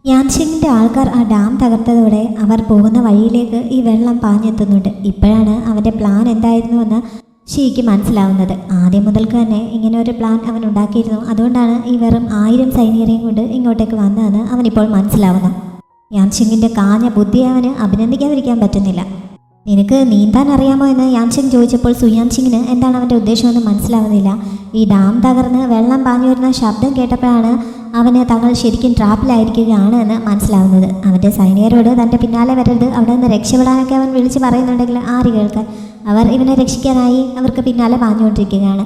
യാൻഷിങ്ങിൻ്റെ ആൾക്കാർ ആ ഡാം തകർത്തതോടെ അവർ പോകുന്ന വഴിയിലേക്ക് ഈ വെള്ളം പാഞ്ഞെത്തുന്നുണ്ട്. ഇപ്പോഴാണ് അവൻ്റെ പ്ലാൻ എന്തായിരുന്നുവെന്ന് ഷീക്ക് മനസ്സിലാവുന്നത്. ആദ്യം മുതൽക്ക് തന്നെ ഇങ്ങനെ ഒരു പ്ലാൻ അവൻ ഉണ്ടാക്കിയിരുന്നു. അതുകൊണ്ടാണ് ഈ വെറും 1000 സൈനികരെയും കൊണ്ട് ഇങ്ങോട്ടേക്ക് വന്നതെന്ന് അവനിപ്പോൾ മനസ്സിലാവുന്നു. യാൻഷിങ്ങിൻ്റെ കാഞ്ഞ ബുദ്ധിയെ അവന് അഭിനന്ദിക്കാതിരിക്കാൻ പറ്റുന്നില്ല. നിനക്ക് നീന്താൻ അറിയാമോ എന്ന് യാൻഷിങ് ചോദിച്ചപ്പോൾ സുയാൻഷിങ്ങിന് എന്താണ് അവൻ്റെ ഉദ്ദേശമെന്ന് മനസ്സിലാവുന്നില്ല. ഈ ഡാം തകർന്ന് വെള്ളം പാഞ്ഞു വരുന്ന ശബ്ദം കേട്ടപ്പോഴാണ് അവന് തങ്ങൾ ശരിക്കും ട്രാപ്പിലായിരിക്കുകയാണ് എന്ന് മനസ്സിലാവുന്നത്. അവൻ്റെ സൈനികരോട് തൻ്റെ പിന്നാലെ വരരുത്, അവിടെ നിന്ന് രക്ഷപ്പെടാനൊക്കെ അവൻ വിളിച്ച് പറയുന്നുണ്ടെങ്കിൽ ആര് കേൾക്കാൻ. അവർ ഇവനെ രക്ഷിക്കാനായി അവർക്ക് പിന്നാലെ പാഞ്ഞുകൊണ്ടിരിക്കുകയാണ്.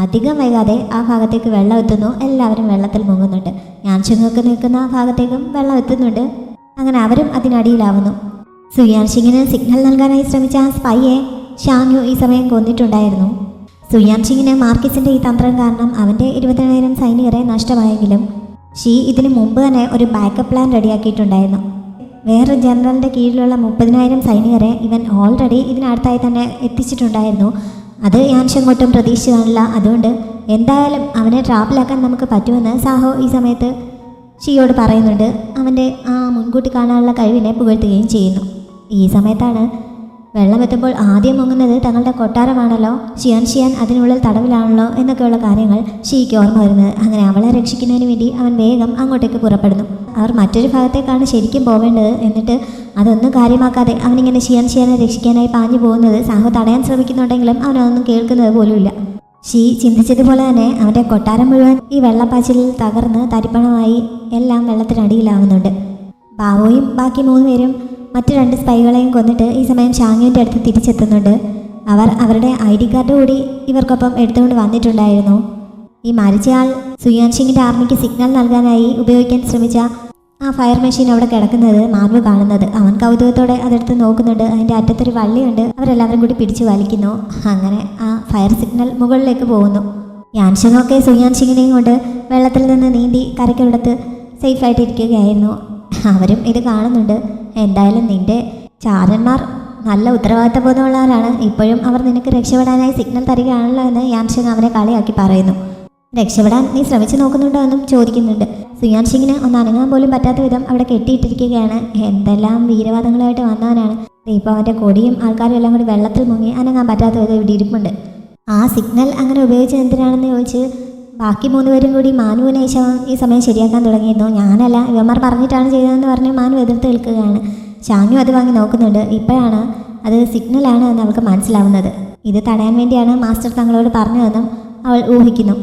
അധികം വൈകാതെ ആ ഭാഗത്തേക്ക് വെള്ളം എത്തുന്നു. എല്ലാവരും വെള്ളത്തിൽ മുങ്ങുന്നുണ്ട്. യാൻഷിങ്ങൊക്കെ നിൽക്കുന്ന ഭാഗത്തേക്കും വെള്ളം എത്തുന്നുണ്ട്. അങ്ങനെ അവരും അതിനടിയിലാവുന്നു. സുയാൻഷിങ്ങിന് സിഗ്നൽ നൽകാനായി ശ്രമിച്ച ആ സ്പൈയെ ഷാങ്യു ഈ സമയം കൊന്നിട്ടുണ്ടായിരുന്നു. സുയാൻഷിങ്ങിന് മാർക്കിസിൻ്റെ ഈ തന്ത്രം കാരണം അവൻ്റെ 20,000 സൈനികരെ നഷ്ടമായെങ്കിലും ഷീ ഇതിനു മുമ്പ് തന്നെ ഒരു ബാക്കപ്പ് പ്ലാൻ റെഡിയാക്കിയിട്ടുണ്ടായിരുന്നു. വേറെ ജനറലിൻ്റെ കീഴിലുള്ള 30,000 സൈനികരെ ഇവൻ ഓൾറെഡി ഇതിനടുത്തായി തന്നെ എത്തിച്ചിട്ടുണ്ടായിരുന്നു. അത് യാൻഷിങ് ഒട്ടും പ്രതീക്ഷിച്ചു കാണില്ല. അതുകൊണ്ട് എന്തായാലും അവനെ ട്രാപ്പിലാക്കാൻ നമുക്ക് പറ്റുമെന്ന് സാഹോ ഈ സമയത്ത് ഷീയോട് പറയുന്നുണ്ട്. അവൻ്റെ ആ മുൻകൂട്ടി കാണാനുള്ള കഴിവിനെ പുകഴ്ത്തുകയും ചെയ്യുന്നു. ഈ സമയത്താണ് വെള്ളം എത്തുമ്പോൾ ആദ്യം മുങ്ങുന്നത് തങ്ങളുടെ കൊട്ടാരമാണല്ലോ, ഷിയാൻ അതിനുള്ളിൽ തടവിലാണല്ലോ എന്നൊക്കെയുള്ള കാര്യങ്ങൾ ഷീക്ക് ഓർമ്മ വരുന്നത്. അങ്ങനെ അവളെ രക്ഷിക്കുന്നതിന് വേണ്ടി അവൻ വേഗം അങ്ങോട്ടേക്ക് പുറപ്പെടുന്നു. അവർ മറ്റൊരു ഭാഗത്തേക്കാണ് ശരിക്കും പോവേണ്ടത്. എന്നിട്ട് അതൊന്നും കാര്യമാക്കാതെ അവനിങ്ങനെ ഷിയാനെ രക്ഷിക്കാനായി പാഞ്ഞു പോകുന്നത് സാഹോ തടയാൻ ശ്രമിക്കുന്നുണ്ടെങ്കിലും അവനതൊന്നും കേൾക്കുന്നത് പോലുമില്ല. ഷീ ചിന്തിച്ചതുപോലെ തന്നെ അവൻ്റെ കൊട്ടാരം മുഴുവൻ ഈ വെള്ളപ്പാച്ചിലിൽ തകർന്ന് തരിപ്പണമായി എല്ലാം വെള്ളത്തിനടിയിലാവുന്നുണ്ട്. ബാവോയും ബാക്കി 3 പേരും മറ്റ് 2 സ്പൈകളെയും കൊന്നിട്ട് ഈ സമയം ഷാങ്യുവിൻ്റെ അടുത്ത് തിരിച്ചെത്തുന്നുണ്ട്. അവർ അവരുടെ ID കാർഡ് കൂടി ഇവർക്കൊപ്പം എടുത്തുകൊണ്ട് വന്നിട്ടുണ്ടായിരുന്നു. ഈ മരിച്ചയാൾ സുയാൻഷിങ്ങിൻ്റെ ആർമിക്ക് സിഗ്നൽ നൽകാനായി ഉപയോഗിക്കാൻ ശ്രമിച്ച ആ ഫയർ മെഷീൻ അവിടെ കിടക്കുന്നത് മാൻവു കാണുന്നത്. അവൻ കൗതുകത്തോടെ അതെടുത്ത് നോക്കുന്നുണ്ട്. അതിൻ്റെ അറ്റത്തൊരു വള്ളിയുണ്ട്. അവരെല്ലാവരും കൂടി പിടിച്ചു വലിക്കുന്നു. അങ്ങനെ ആ ഫയർ സിഗ്നൽ മുകളിലേക്ക് പോകുന്നു. യാൻഷിങ്ങൊക്കെ സുയാൻഷിങ്ങിനെയും കൊണ്ട് വെള്ളത്തിൽ നിന്ന് നീന്തി കരയ്ക്കടുത്ത് സേഫായിട്ടിരിക്കുകയായിരുന്നു. അവരും ഇത് കാണുന്നുണ്ട്. എന്തായാലും നിന്റെ ചാരന്മാർ നല്ല ഉത്തരവാദിത്തബോധമുള്ളവരാണ്. ഇപ്പോഴും അവർ നിനക്ക് രക്ഷപ്പെടാനായി സിഗ്നൽ തരികയാണല്ലോ എന്ന് യാൻഷിങ് അവനെ കളിയാക്കി പറയുന്നു. രക്ഷപ്പെടാൻ നീ ശ്രമിച്ചു നോക്കുന്നുണ്ടോ എന്നും ചോദിക്കുന്നുണ്ട്. സുയാൻഷിങ്ങിന് ഒന്ന് അനങ്ങാൻ പോലും പറ്റാത്ത വിധം അവിടെ കെട്ടിയിട്ടിരിക്കുകയാണ്. എന്തെല്ലാം വീരവാദങ്ങളായിട്ട് വന്നവനാണ്. ഇപ്പോൾ അവൻ്റെ കൊടിയും ആൾക്കാരും എല്ലാം കൂടി വെള്ളത്തിൽ മുങ്ങി അനങ്ങാൻ പറ്റാത്ത വിധം ഇവിടെ ഇരിപ്പുണ്ട്. ആ സിഗ്നൽ അങ്ങനെ ഉപയോഗിച്ചത് എന്തിനാണെന്ന് ചോദിച്ച് ബാക്കി 3 പേരും കൂടി മാനുവിനെ ഈ സമയം ശരിയാക്കാൻ തുടങ്ങിയിരുന്നു. ഞാനല്ല, ഇവന്മാർ പറഞ്ഞിട്ടാണ് ചെയ്തതെന്ന് പറഞ്ഞ് മാനു എതിർത്ത് നിൽക്കുകയാണ്. ഷാങ്യു അത് വാങ്ങി നോക്കുന്നുണ്ട്. ഇപ്പോഴാണ് അത് സിഗ്നലാണ് എന്ന് അവൾക്ക് മനസ്സിലാവുന്നത്. ഇത് തടയാൻ വേണ്ടിയാണ് മാസ്റ്റർ തങ്ങളോട് പറഞ്ഞതെന്നും അവൾ ഊഹിക്കുന്നു.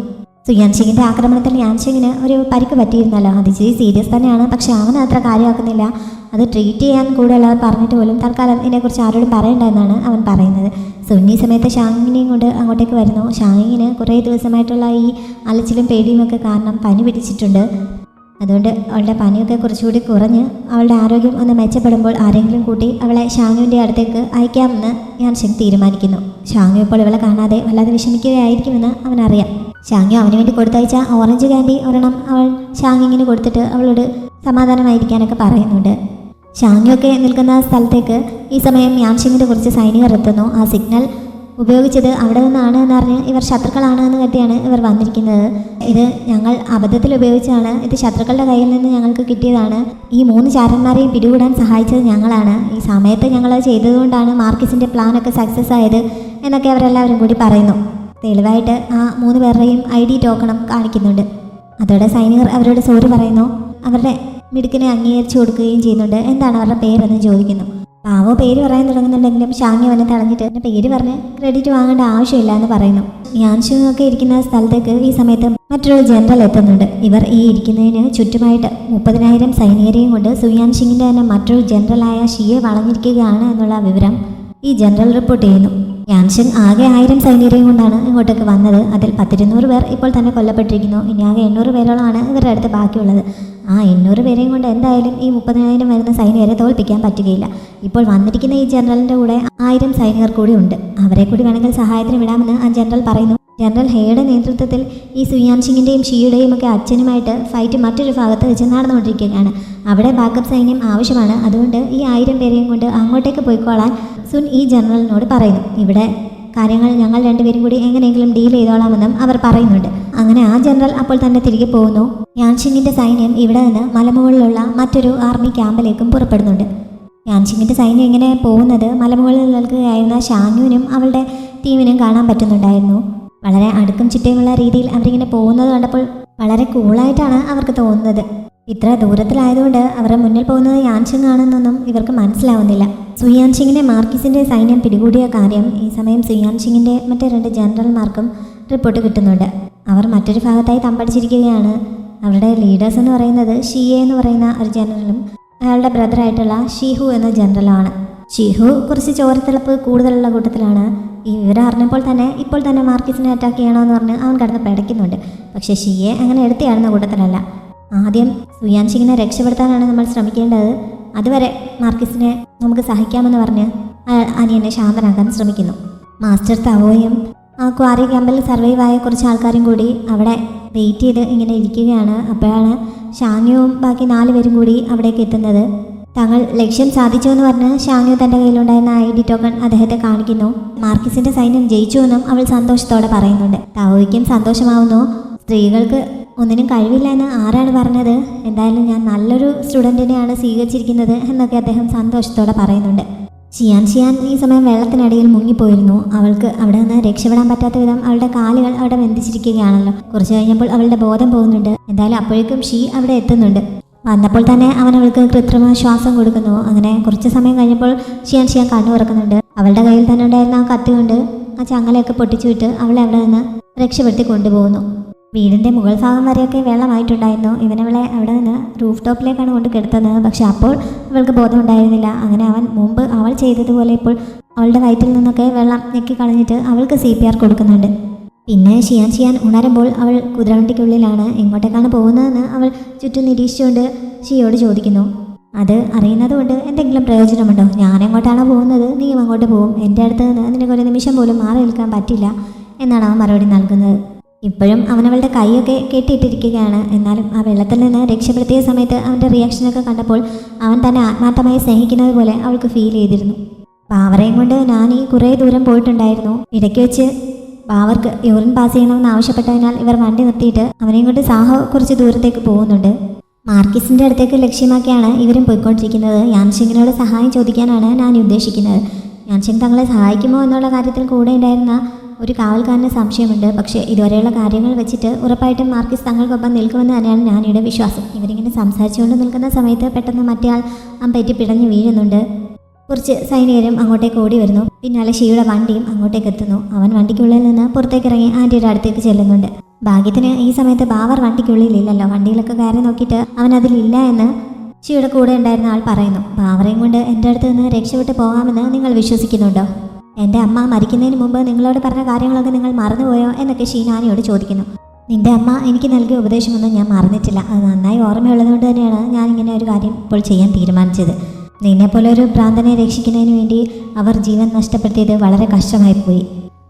സുയാൻഷിങ്ങിൻ്റെ ആക്രമണത്തിൽ യാൻഷിങ്ങിന് ഒരു പരിക്ക് പറ്റിയിരുന്നല്ലോ. അത് ഇച്ചിരി സീരിയസ് തന്നെയാണ്. പക്ഷെ അവൻ അത്ര കാര്യമാക്കുന്നില്ല. അത് ട്രീറ്റ് ചെയ്യാൻ കൂടെയുള്ളവർ പറഞ്ഞിട്ട് പോലും തൽക്കാലം ഇതിനെക്കുറിച്ച് ആരോടും പറയണ്ടെന്നാണ് അവൻ പറയുന്നത്. സുന്നി സമയത്ത് ഷാങ്ങിനെയും കൊണ്ട് അങ്ങോട്ടേക്ക് വരുന്നു. ഷാങ്ങിന് കുറേ ദിവസമായിട്ടുള്ള ഈ അലച്ചിലും പേടിയും ഒക്കെ കാരണം പനി പിടിച്ചിട്ടുണ്ട്. അതുകൊണ്ട് അവളുടെ പനിയൊക്കെ കുറച്ചുകൂടി കുറഞ്ഞ് അവളുടെ ആരോഗ്യം ഒന്ന് മെച്ചപ്പെടുമ്പോൾ ആരെങ്കിലും കൂട്ടി അവളെ ഷാങ്ങുവിൻ്റെ അടുത്തേക്ക് അയക്കാമെന്ന് യാൻഷിങ് തീരുമാനിക്കുന്നു. ഷാങ്ങു ഇപ്പോൾ ഇവളെ കാണാതെ വല്ലാതെ വിഷമിക്കുകയായിരിക്കുമെന്ന് അവനറിയാം. ഷാങ്യു അവന് വേണ്ടി കൊടുത്തയച്ച ഓറഞ്ച് ക്യാൻഡി ഒരെണ്ണം അവൾ ഷാങ്ങിങ്ങിന് കൊടുത്തിട്ട് അവളോട് സമാധാനമായിരിക്കാനൊക്കെ പറയുന്നുണ്ട്. ഷാങ്യൊക്കെ നിൽക്കുന്ന സ്ഥലത്തേക്ക് ഈ സമയം യാൻഷിങ്ങിൻ്റെ കുറച്ച് സൈനികർ എത്തുന്നു. ആ സിഗ്നൽ ഉപയോഗിച്ചത് അവിടെ നിന്നാണ് എന്നറിഞ്ഞ് ഇവർ ശത്രുക്കളാണ് എന്ന് കരുതിയാണ് ഇവർ വന്നിരിക്കുന്നത്. ഇത് ഞങ്ങൾ അബദ്ധത്തിൽ ഉപയോഗിച്ചാണ്. ഇത് ശത്രുക്കളുടെ കയ്യിൽ നിന്ന് ഞങ്ങൾക്ക് കിട്ടിയതാണ്. ഈ 3 ചാരന്മാരെയും പിടികൂടാൻ സഹായിച്ചത് ഞങ്ങളാണ്. ഈ സമയത്ത് ഞങ്ങൾ ചെയ്തതുകൊണ്ടാണ് മാർക്കിസിൻ്റെ പ്ലാനൊക്കെ സക്സസ് ആയത് എന്നൊക്കെ അവരെല്ലാവരും കൂടി പറയുന്നു. തെളിവായിട്ട് ആ 3 പേരുടെയും ID ടോക്കണും കാണിക്കുന്നുണ്ട്. അതോടെ സൈനികർ അവരോട് സോറി പറയുന്നു. അവരുടെ മിടുക്കിനെ അംഗീകരിച്ചു കൊടുക്കുകയും ചെയ്യുന്നുണ്ട്. എന്താണ് അവരുടെ പേരെന്ന് ചോദിക്കുന്നു. പാവോ പേര് പറയാൻ തുടങ്ങുന്നുണ്ടെങ്കിലും ഷാങ്യ അവനെ തടഞ്ഞിട്ട് എൻ്റെ പേര് പറഞ്ഞ് ക്രെഡിറ്റ് വാങ്ങേണ്ട ആവശ്യമില്ല എന്ന് പറയുന്നു. യാൻഷിങ്ങൊക്കെ ഇരിക്കുന്ന സ്ഥലത്തേക്ക് ഈ സമയത്ത് മറ്റൊരു ജനറൽ എത്തുന്നുണ്ട്. ഇവർ ഈ ഇരിക്കുന്നതിന് ചുറ്റുമായിട്ട് 30,000 സൈനികരെയും കൊണ്ട് സുയാൻഷിങ്ങിൻ്റെ തന്നെ മറ്റൊരു ജനറലായ ഷിയെ വളഞ്ഞിരിക്കുകയാണ് എന്നുള്ള വിവരം ഈ ജനറൽ റിപ്പോർട്ട് ചെയ്യുന്നു. യാൻഷിങ് ആകെ 1000 സൈനികരെയും കൊണ്ടാണ് ഇങ്ങോട്ടേക്ക് വന്നത്. അതിൽ 10-200 പേർ ഇപ്പോൾ തന്നെ കൊല്ലപ്പെട്ടിരിക്കുന്നു. ഇനി ആകെ 800 പേരോളമാണ് ഇവരുടെ അടുത്ത് ബാക്കിയുള്ളത്. ആ 800 പേരെയും കൊണ്ട് എന്തായാലും ഈ 30,000 വരുന്ന സൈനികരെ തോൽപ്പിക്കാൻ പറ്റുകയില്ല. ഇപ്പോൾ വന്നിരിക്കുന്ന ഈ ജനറലിൻ്റെ കൂടെ 1000 സൈനികർ കൂടി ഉണ്ട്. അവരെ കൂടി വേണമെങ്കിൽ സഹായത്തിന് വിടാമെന്ന് ആ ജനറൽ പറയുന്നു. ജനറൽ ഹേയുടെ നേതൃത്വത്തിൽ ഈ സുയാൻഷിങ്ങിൻ്റെയും ഷിയുടെയും ഒക്കെ അച്ഛനുമായിട്ട് ഫൈറ്റ് മറ്റൊരു ഭാഗത്ത് വെച്ച് നടന്നുകൊണ്ടിരിക്കുകയാണ്. അവിടെ ബാക്കപ്പ് സൈന്യം ആവശ്യമാണ്. അതുകൊണ്ട് ഈ 1000 പേരെയും കൊണ്ട് അങ്ങോട്ടേക്ക് പോയിക്കോളാൻ സുൻ ഈ ജനറലിനോട് പറയുന്നു. ഇവിടെ കാര്യങ്ങൾ ഞങ്ങൾ രണ്ടുപേരും കൂടി എങ്ങനെയെങ്കിലും ഡീൽ ചെയ്തോളാമെന്നും അവർ പറയുന്നുണ്ട്. അങ്ങനെ ആ ജനറൽ അപ്പോൾ തന്നെ തിരികെ പോകുന്നു. യാൻഷിങ്ങിന്റെ സൈന്യം ഇവിടെ നിന്ന് മലമുകളിലുള്ള മറ്റൊരു ആർമി ക്യാമ്പിലേക്കും പുറപ്പെടുന്നുണ്ട്. യാൻഷിങ്ങിന്റെ സൈന്യം ഇങ്ങനെ പോകുന്നത് മലമുകളിൽ നിൽക്കുകയായിരുന്ന ഷാനുവിനും അവളുടെ ടീമിനും കാണാൻ പറ്റുന്നുണ്ടായിരുന്നു. വളരെ അടുക്കും ചിട്ടയുമുള്ള രീതിയിൽ അവരിങ്ങനെ പോകുന്നത് കണ്ടപ്പോൾ വളരെ കൂളായിട്ടാണ് അവർക്ക് തോന്നുന്നത്. ഇത്ര ദൂരത്തിലായതുകൊണ്ട് അവരുടെ മുന്നിൽ പോകുന്നത് യാൻഷിങ് ആണെന്നൊന്നും ഇവർക്ക് മനസ്സിലാവുന്നില്ല. സുയാൻഷിങ്ങിനെ മാർക്കിസിന്റെ സൈന്യം പിടികൂടിയ കാര്യം ഈ സമയം സുയാൻഷിങ്ങിന്റെ മറ്റേ 2 ജനറൽമാർക്കും റിപ്പോർട്ട് കിട്ടുന്നുണ്ട്. അവർ മറ്റൊരു ഭാഗത്തായി തമ്പടിച്ചിരിക്കുകയാണ്. അവരുടെ ലീഡേഴ്സ് എന്ന് പറയുന്നത് ഷിയെ എന്ന് പറയുന്ന ഒരു ജനറലും അയാളുടെ ബ്രദറായിട്ടുള്ള ഷീഹു എന്ന ജനറലാണ്. ഷീഹു കുറച്ച് ചോരത്തിളപ്പ് കൂടുതലുള്ള കൂട്ടത്തിലാണ്. ഈ വിവരം അറിഞ്ഞപ്പോൾ തന്നെ ഇപ്പോൾ തന്നെ മാർക്കിസിനെ അറ്റാക്ക് ചെയ്യണമെന്ന് പറഞ്ഞ് അവൻ കടന്ന് പിടയ്ക്കുന്നുണ്ട്. പക്ഷേ ഷിയെ അങ്ങനെ എടുത്തിയാടുന്ന കൂട്ടത്തിലല്ല. ആദ്യം സുയാൻഷിങ്ങിനെ രക്ഷപ്പെടുത്താനാണ് നമ്മൾ ശ്രമിക്കേണ്ടത്. അതുവരെ മാർക്കിസിനെ നമുക്ക് സഹിക്കാമെന്ന് പറഞ്ഞ് അനിയനെ ശാന്തനാക്കാൻ ശ്രമിക്കുന്നു. മാസ്റ്റർ തവോയും ആ ക്വാറി ക്യാമ്പിൽ സർവൈവായ കുറച്ച് ആൾക്കാരും കൂടി അവിടെ വെയിറ്റ് ചെയ്ത് ഇങ്ങനെ ഇരിക്കുകയാണ്. അപ്പോഴാണ് ഷാന്യുവും ബാക്കി 4 പേരും കൂടി അവിടേക്ക് എത്തുന്നത്. തങ്ങൾ ലക്ഷ്യം സാധിച്ചു എന്ന് പറഞ്ഞ് ഷാന്യു തൻ്റെ കയ്യിലുണ്ടായിരുന്ന ID ടോക്കൺ അദ്ദേഹത്തെ കാണിക്കുന്നു. മാർക്കിസിന്റെ സൈന്യം ജയിച്ചുവെന്നും അവൾ സന്തോഷത്തോടെ പറയുന്നുണ്ട്. തവോയ്ക്കും സന്തോഷമാവുന്നു. സ്ത്രീകൾക്ക് ഒന്നിനും കഴിവില്ല എന്ന് ആരാണ് പറഞ്ഞത്? എന്തായാലും ഞാൻ നല്ലൊരു സ്റ്റുഡൻറ്റിനെയാണ് സ്വീകരിച്ചിരിക്കുന്നത് എന്നൊക്കെ അദ്ദേഹം സന്തോഷത്തോടെ പറയുന്നുണ്ട്. ഷിയാൻ ഈ സമയം വെള്ളത്തിനടിയിൽ മുങ്ങിപ്പോയിരുന്നു. അവൾക്ക് അവിടെ നിന്ന് രക്ഷപ്പെടാൻ പറ്റാത്ത വിധം അവളുടെ കാലുകൾ അവിടെ ബന്ധിച്ചിരിക്കുകയാണല്ലോ. കുറച്ച് കഴിഞ്ഞപ്പോൾ അവളുടെ ബോധം പോകുന്നുണ്ട്. എന്തായാലും അപ്പോഴേക്കും ഷീ അവിടെ എത്തുന്നുണ്ട്. വന്നപ്പോൾ തന്നെ അവൻ അവൾക്ക് കൃത്രിമ ശ്വാസം കൊടുക്കുന്നു. അങ്ങനെ കുറച്ച് സമയം കഴിഞ്ഞപ്പോൾ ഷിയാൻ കണ്ണു തുറക്കുന്നുണ്ട്. അവളുടെ കയ്യിൽ തന്നെ ഉണ്ടായിരുന്ന ആ കത്തി കൊണ്ട് ആ ചങ്ങലയൊക്കെ പൊട്ടിച്ചു വിട്ട് അവളെ അവിടെ നിന്ന് രക്ഷപ്പെടുത്തി കൊണ്ടുപോകുന്നു. വീടിൻ്റെ മുകൾ ഭാഗം വരെയൊക്കെ വെള്ളമായിട്ടുണ്ടായിരുന്നു. ഇവനവളെ അവിടെ നിന്ന് റൂഫ് ടോപ്പിലേക്കാണ് കൊണ്ട് കിടത്തുന്നത്. പക്ഷെ അപ്പോൾ അവൾക്ക് ബോധം ഉണ്ടായിരുന്നില്ല. അങ്ങനെ അവൻ മുമ്പ് അവൾ ചെയ്തതുപോലെ ഇപ്പോൾ അവളുടെ വയറ്റിൽ നിന്നൊക്കെ വെള്ളം ഞെക്കി കളഞ്ഞിട്ട് അവൾക്ക് CPR കൊടുക്കുന്നുണ്ട്. പിന്നെ ഷിയാൻ ഉണരുമ്പോൾ അവൾ കുതിരവണ്ടിക്കുള്ളിലാണ്. എങ്ങോട്ടേക്കാണ് പോകുന്നതെന്ന് അവൾ ചുറ്റും നിരീക്ഷിച്ചുകൊണ്ട് ഷിയോട് ചോദിക്കുന്നു. അത് അറിയുന്നത് കൊണ്ട് എന്തെങ്കിലും പ്രയോജനമുണ്ടോ? ഞാൻ എങ്ങോട്ടാണോ പോകുന്നത് നീയും അങ്ങോട്ട് പോകും. എൻ്റെ അടുത്ത് നിന്ന് നിനക്കൊരു നിമിഷം പോലും മാറി നിൽക്കാൻ പറ്റില്ല എന്നാണ് അവൻ മറുപടി നൽകുന്നത്. ഇപ്പോഴും അവനവളുടെ കൈയൊക്കെ കെട്ടിയിട്ടിരിക്കുകയാണ്. എന്നാലും ആ വെള്ളത്തിൽ നിന്ന് രക്ഷപ്പെടുത്തിയ സമയത്ത് അവൻ്റെ റിയാക്ഷനൊക്കെ കണ്ടപ്പോൾ അവൻ തന്നെ ആത്മാർത്ഥമായി സ്നേഹിക്കുന്നത് പോലെ അവൾക്ക് ഫീൽ ചെയ്തിരുന്നു. ബാവറേയും കൊണ്ട് ഞാൻ ഈ കുറേ ദൂരം പോയിട്ടുണ്ടായിരുന്നു. ഇടയ്ക്ക് വെച്ച് ബാവർക്ക് യൂറിൻ പാസ് ചെയ്യണമെന്ന് ആവശ്യപ്പെട്ടതിനാൽ ഇവർ വണ്ടി നിർത്തിയിട്ട് അവനെയും കൊണ്ട് സാഹോ കുറച്ച് ദൂരത്തേക്ക് പോകുന്നുണ്ട്. മാർക്കിസിൻ്റെ അടുത്തേക്ക് ലക്ഷ്യമാക്കിയാണ് ഇവരും പോയിക്കൊണ്ടിരിക്കുന്നത്. യാൻഷിങ്ങിനോട് സഹായം ചോദിക്കാനാണ് ഞാൻ ഉദ്ദേശിക്കുന്നത്. യാൻഷിങ് തങ്ങളെ സഹായിക്കുമോ എന്നുള്ള കാര്യത്തിൽ കൂടെ ഉണ്ടായിരുന്ന ഒരു കാവൽക്കാരന് സംശയമുണ്ട്. പക്ഷേ ഇതുവരെയുള്ള കാര്യങ്ങൾ വെച്ചിട്ട് ഉറപ്പായിട്ടും മാർക്കിസ് തങ്ങൾക്കൊപ്പം നിൽക്കുമെന്ന് തന്നെയാണ് ഞാനിവിടെ വിശ്വാസം. ഇവരിങ്ങനെ സംസാരിച്ചുകൊണ്ട് നിൽക്കുന്ന സമയത്ത് പെട്ടെന്ന് മറ്റേയാൾ അമ്പേറ്റി പിടഞ്ഞ് വീഴുന്നുണ്ട്. കുറച്ച് സൈനികരും അങ്ങോട്ടേക്ക് ഓടി വരുന്നു. പിന്നാലെ ഷിയുടെ വണ്ടിയും അങ്ങോട്ടേക്ക് എത്തുന്നു. അവൻ വണ്ടിക്കുള്ളിൽ നിന്ന് പുറത്തേക്ക് ഇറങ്ങി ആൻറ്റിയുടെ അടുത്തേക്ക് ചെല്ലുന്നുണ്ട്. ഭാഗ്യത്തിന് ഈ സമയത്ത് ബാവർ വണ്ടിക്കുള്ളിലില്ലല്ലോ. വണ്ടിയിലൊക്കെ കയറി നോക്കിയിട്ട് അവൻ അതിലില്ല എന്ന് ഷിയുടെ കൂടെ ഉണ്ടായിരുന്ന ആൾ പറയുന്നു. ബാവറേയും കൊണ്ട് എൻ്റെ അടുത്ത് നിന്ന് രക്ഷപ്പെട്ട് പോകാമെന്ന് നിങ്ങൾ വിശ്വസിക്കുന്നുണ്ടോ? എൻ്റെ അമ്മ മരിക്കുന്നതിന് മുമ്പ് നിങ്ങളോട് പറഞ്ഞ കാര്യങ്ങളൊക്കെ നിങ്ങൾ മറന്നുപോയോ എന്നൊക്കെ ഷീനാനിയോട് ചോദിക്കുന്നു. നിന്റെ അമ്മ എനിക്ക് നൽകിയ ഉപദേശമൊന്നും ഞാൻ മറന്നിട്ടില്ല. അത് നന്നായി ഓർമ്മയുള്ളതുകൊണ്ട് തന്നെയാണ് ഞാനിങ്ങനെ ഒരു കാര്യം ഇപ്പോൾ ചെയ്യാൻ തീരുമാനിച്ചത്. നിന്നെപ്പോലെ ഒരു ഭ്രാന്തനെ രക്ഷിക്കുന്നതിന് വേണ്ടി അവർ ജീവൻ നഷ്ടപ്പെടുത്തിയത് വളരെ കഷ്ടമായിപ്പോയി.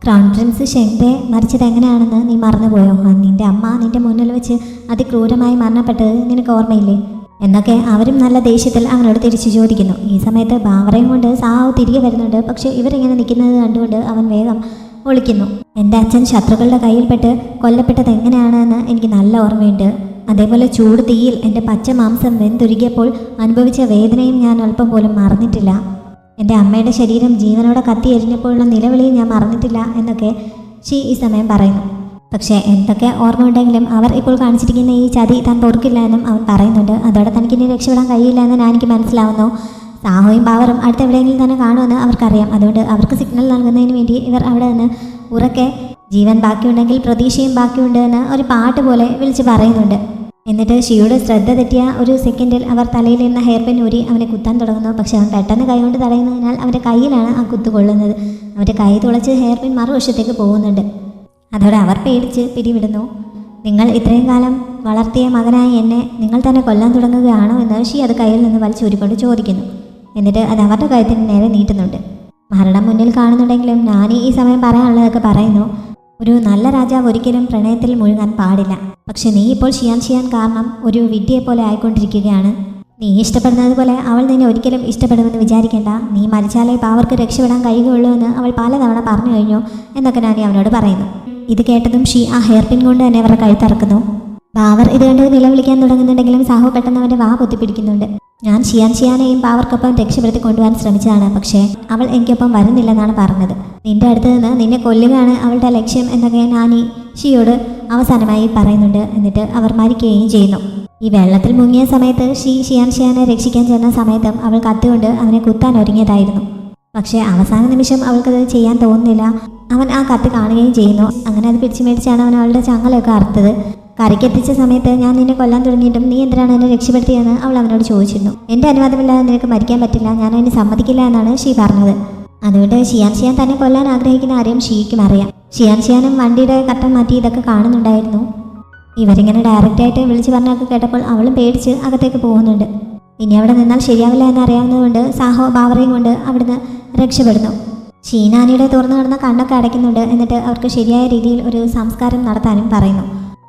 ക്രൗൺ പ്രിൻസ് ഷെങ്ബെ മരിച്ചത് എങ്ങനെയാണെന്ന് നീ മറന്നുപോയോ? നിന്റെ അമ്മ നിന്റെ മുന്നിൽ വെച്ച് അതിക്രൂരമായി മരണപ്പെട്ടത് നിനക്ക് ഓർമ്മയില്ലേ എന്നൊക്കെ അവരും നല്ല ദേഷ്യത്തിൽ അവനോട് തിരിച്ചു ചോദിക്കുന്നു. ഈ സമയത്ത് ബാവറയും കൊണ്ട് സാഹു തിരികെ വരുന്നുണ്ട്. പക്ഷേ ഇവരിങ്ങനെ നിൽക്കുന്നത് കണ്ടുകൊണ്ട് അവൻ വേഗം ഒളിക്കുന്നു. എൻ്റെ അച്ഛൻ ശത്രുക്കളുടെ കയ്യിൽപ്പെട്ട് കൊല്ലപ്പെട്ടത് എങ്ങനെയാണെന്ന് എനിക്ക് നല്ല ഓർമ്മയുണ്ട്. അതേപോലെ ചൂട് തീയിൽ എൻ്റെ പച്ച മാംസം വെന്തുരുകിയപ്പോൾ അനുഭവിച്ച വേദനയും ഞാൻ അല്പം പോലും മറന്നിട്ടില്ല. എൻ്റെ അമ്മയുടെ ശരീരം ജീവനോടെ കത്തി എരിഞ്ഞപ്പോഴുള്ള നിലവിളിയും ഞാൻ മറന്നിട്ടില്ല എന്നൊക്കെ ഷീ ഈ സമയം പറയുന്നു. പക്ഷേ എന്തൊക്കെ ഓർമ്മ ഉണ്ടെങ്കിലും അവർ ഇപ്പോൾ കാണിച്ചിരിക്കുന്ന ഈ ചതി താൻ പൊറുക്കില്ല എന്നും അവൻ പറയുന്നുണ്ട്. അതോടെ തനിക്കിനി രക്ഷപ്പെടാൻ കഴിയില്ല എന്ന് എനിക്ക് മനസ്സിലാവുന്നു. സാഹോയും ബാവറും അടുത്ത് എവിടെയെങ്കിലും തന്നെ കാണുമെന്ന് അവർക്കറിയാം. അതുകൊണ്ട് അവർക്ക് സിഗ്നൽ നൽകുന്നതിന് വേണ്ടി ഇവർ അവിടെ നിന്ന് ഉറക്കെ ജീവൻ ബാക്കിയുണ്ടെങ്കിൽ പ്രതീക്ഷയും ബാക്കിയുണ്ട് എന്ന് ഒരു പാട്ട് പോലെ വിളിച്ച് പറയുന്നുണ്ട്. എന്നിട്ട് ഷിയുടെ ശ്രദ്ധ തെറ്റിയ ഒരു സെക്കൻഡിൽ അവർ തലയിലിരുന്ന ഹെയർ പിൻ ഊരി അവനെ കുത്താൻ തുടങ്ങുന്നു. പക്ഷെ അവൻ പെട്ടെന്ന് കൈകൊണ്ട് തടയുന്നതിനാൽ അവൻ്റെ കയ്യിലാണ് ആ കുത്തു കൊള്ളുന്നത്. അവൻ്റെ കൈ തുളച്ച് ഹെയർ പിൻ മറുവശത്തേക്ക് പോകുന്നുണ്ട്. അതോടെ അവർ പേടിച്ച് പിടിവിടുന്നു. നിങ്ങൾ ഇത്രയും കാലം വളർത്തിയ മകനായി എന്നെ നിങ്ങൾ തന്നെ കൊല്ലാൻ തുടങ്ങുകയാണോ എന്ന് ഷീ അത് കയ്യിൽ നിന്ന് വലിച്ചൂരിക്കൊണ്ട് ചോദിക്കുന്നു. എന്നിട്ട് അത് അവരുടെ കഴുത്തിന് നേരെ നീട്ടുന്നുണ്ട്. മരണം മുന്നിൽ കാണുന്നുണ്ടെങ്കിലും നാനി ഈ സമയം പറയാനുള്ളതൊക്കെ പറയുന്നു. ഒരു നല്ല രാജാവ് ഒരിക്കലും പ്രണയത്തിൽ മുഴുകാൻ പാടില്ല. പക്ഷെ നീ ഇപ്പോൾ ഷിയാൻ കാരണം ഒരു വിഡ്ഢിയെപ്പോലെ ആയിക്കൊണ്ടിരിക്കുകയാണ്. നീ ഇഷ്ടപ്പെടുന്നത് പോലെ അവൾ നിന്നെ ഒരിക്കലും ഇഷ്ടപ്പെടുമെന്ന് വിചാരിക്കേണ്ട. നീ മരിച്ചാലേ പാവർക്ക് രക്ഷപ്പെടാൻ കഴിയുകയുള്ളൂ എന്ന് അവൾ പലതവണ പറഞ്ഞു കഴിഞ്ഞു എന്നൊക്കെ നാനി അവനോട് പറയുന്നു. ഇത് കേട്ടതും ഷീ ആ ഹെയർ പിൻ കൊണ്ട് തന്നെ അവരുടെ കഴുത്തറക്കുന്നു. ബാവർ ഇത് കണ്ട് നിലവിളിക്കാൻ തുടങ്ങുന്നുണ്ടെങ്കിലും സാഹു പെട്ടെന്ന് അവൻ്റെ വാ പൊത്തിപ്പിടിക്കുന്നുണ്ട്. ഞാൻ ഷിയാനെയും പാവർക്കൊപ്പം രക്ഷപ്പെടുത്തി കൊണ്ടുപോകാൻ ശ്രമിച്ചതാണ്, പക്ഷേ അവൾ എനിക്കൊപ്പം വരുന്നില്ലെന്നാണ് പറഞ്ഞത്. നിന്റെ അടുത്ത് നിന്ന് നിന്നെ കൊല്ലുകയാണ് അവളുടെ ലക്ഷ്യം എന്നൊക്കെ നാനി ഷിയോട് അവസാനമായി പറയുന്നുണ്ട്. എന്നിട്ട് അവർ മരിക്കുകയും ചെയ്യുന്നു. ഈ വെള്ളത്തിൽ മുങ്ങിയ സമയത്ത് ഷിയാനെ രക്ഷിക്കാൻ ചെന്ന സമയത്തും അവൾ കത്തുകൊണ്ട് അവനെ കുത്താൻ ഒരുങ്ങിയതായിരുന്നു. പക്ഷേ അവസാന നിമിഷം അവൾക്കത് ചെയ്യാൻ തോന്നുന്നില്ല. അവൻ ആ കത്ത് കാണുകയും ചെയ്യുന്നു. അങ്ങനെ അത് പിടിച്ചു മേടിച്ചാണ് അവൻ അവളുടെ ചങ്ങലയൊക്കെ അറുത്തത്. കരയ്ക്കെത്തിച്ച സമയത്ത് ഞാൻ നിന്നെ കൊല്ലാൻ തുടങ്ങിയിട്ടും നീ എന്തിനാണ് എന്നെ രക്ഷപ്പെടുത്തിയെന്ന് അവൾ അവനോട് ചോദിച്ചിരുന്നു. എൻ്റെ അനുവാദമില്ലാതെ നിനക്ക് മരിക്കാൻ പറ്റില്ല, ഞാൻ അതിന് സമ്മതിക്കില്ല എന്നാണ് ഷീ പറഞ്ഞത്. അതുകൊണ്ട് ഷിയാൻ തന്നെ കൊല്ലാൻ ആഗ്രഹിക്കുന്ന ആരെയും ഷീക്കും അറിയാം. ഷിയാനും വണ്ടിയുടെ കട്ടം മാറ്റി ഇതൊക്കെ കാണുന്നുണ്ടായിരുന്നു. ഇവരിങ്ങനെ ഡയറക്റ്റായിട്ട് വിളിച്ചു പറഞ്ഞൊക്കെ കേട്ടപ്പോൾ അവളും പേടിച്ച് അകത്തേക്ക് പോകുന്നുണ്ട്. ഇനി അവിടെ നിന്നാൽ ശരിയാവില്ല എന്നറിയാവുന്നതുകൊണ്ട് സാഹോ ബാവറയും കൊണ്ട് അവിടുന്ന് രക്ഷപ്പെടുന്നു. ഷീനാനിയുടെ തുറന്നു കിടന്ന കണ്ണൊക്കെ അടയ്ക്കുന്നുണ്ട്. എന്നിട്ട് അവർക്ക് ശരിയായ രീതിയിൽ ഒരു സംസ്കാരം നടത്താനും പറയുന്നു.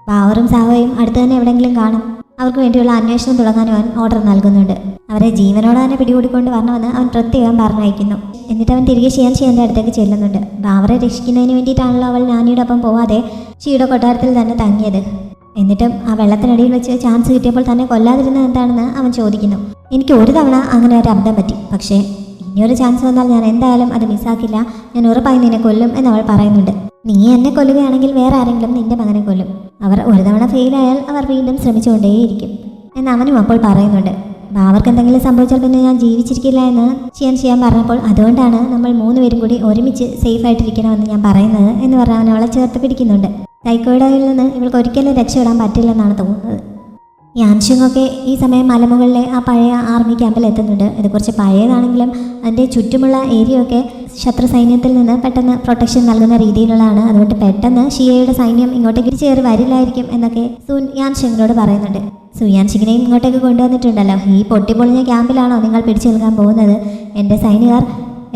ബാവറും സാഹോയും അടുത്ത് തന്നെ എവിടെയെങ്കിലും കാണും. അവർക്ക് വേണ്ടിയുള്ള അന്വേഷണം തുടങ്ങാനും അവൻ ഓർഡർ നൽകുന്നുണ്ട്. അവരെ ജീവനോടെ തന്നെ പിടികൂടിക്കൊണ്ട് വരണമെന്ന് അവൻ പ്രത്യേകം പറഞ്ഞയക്കുന്നു. എന്നിട്ട് അവൻ തിരികെ ഷിയാൻ്റെ അടുത്തേക്ക് ചെല്ലുന്നുണ്ട്. ബാവറെ രക്ഷിക്കുന്നതിന് വേണ്ടിയിട്ടാണല്ലോ അവൾ നാനിയുടെ ഒപ്പം പോവാതെ ഷിയുടെ കൊട്ടാരത്തിൽ തന്നെ തങ്ങിയത്. എന്നിട്ടും ആ വെള്ളത്തിനടിയിൽ വെച്ച് ചാൻസ് കിട്ടിയപ്പോൾ തന്നെ കൊല്ലാതിരുന്നത് എന്താണെന്ന് അവൻ ചോദിക്കുന്നു. എനിക്ക് ഒരു തവണ അങ്ങനെ ഒരു അബദ്ധം പറ്റി, പക്ഷേ ഇനിയൊരു ചാൻസ് വന്നാൽ ഞാൻ എന്തായാലും അത് മിസ്സാക്കില്ല, ഞാൻ ഉറപ്പായി നിന്നെ കൊല്ലും എന്നവൾ പറയുന്നുണ്ട്. നീ എന്നെ കൊല്ലുകയാണെങ്കിൽ വേറെ ആരെങ്കിലും നിന്റെ മകനെ കൊല്ലും. അവർ ഒരു തവണ ഫെയിലായാൽ അവർ വീണ്ടും ശ്രമിച്ചുകൊണ്ടേയിരിക്കും എന്ന് അവനും അപ്പോൾ പറയുന്നുണ്ട്. ബാവർക്ക് എന്തെങ്കിലും സംഭവിച്ചാൽ പിന്നെ ഞാൻ ജീവിച്ചിരിക്കില്ല എന്ന് ഷിയാൻ പറഞ്ഞപ്പോൾ അതുകൊണ്ടാണ് നമ്മൾ 3 പേരും കൂടി ഒരുമിച്ച് സേഫായിട്ടിരിക്കണമെന്ന് ഞാൻ പറയുന്നത് എന്ന് പറഞ്ഞ് അവൻ അവളെ ചേർത്ത് പിടിക്കുന്നുണ്ട്. സൈക്കോയുടെ കയ്യിൽ നിന്ന് ഇവൾക്ക് ഒരിക്കലും രക്ഷപ്പെടാൻ പറ്റില്ലെന്നാണ് തോന്നുന്നത്. യാൻഷിങ്ങൊക്കെ ഈ സമയം മലമുകളിലെ ആ പഴയ ആർമി ക്യാമ്പിൽ എത്തുന്നുണ്ട്. ഇത് കുറച്ച് പഴയതാണെങ്കിലും അതിൻ്റെ ചുറ്റുമുള്ള ഏരിയയൊക്കെ ശത്രു സൈന്യത്തിൽ നിന്ന് പെട്ടെന്ന് പ്രൊട്ടക്ഷൻ നൽകുന്ന രീതിയിലുള്ളതാണ്. അതുകൊണ്ട് പെട്ടെന്ന് ഷിയയുടെ സൈന്യം ഇങ്ങോട്ടേക്ക് തിരിച്ചേറി വരില്ലായിരിക്കും എന്നൊക്കെ യാൻഷിങ്ങിനോട് പറയുന്നുണ്ട്. യാൻഷിങ്ങിനെയും ഇങ്ങോട്ടേക്ക് കൊണ്ടുവന്നിട്ടുണ്ടല്ലോ. ഈ പൊട്ടിപ്പൊളിഞ്ഞ ക്യാമ്പിലാണോ നിങ്ങൾ പിടിച്ചു നിൽക്കാൻ പോകുന്നത്? എൻ്റെ സൈനികർ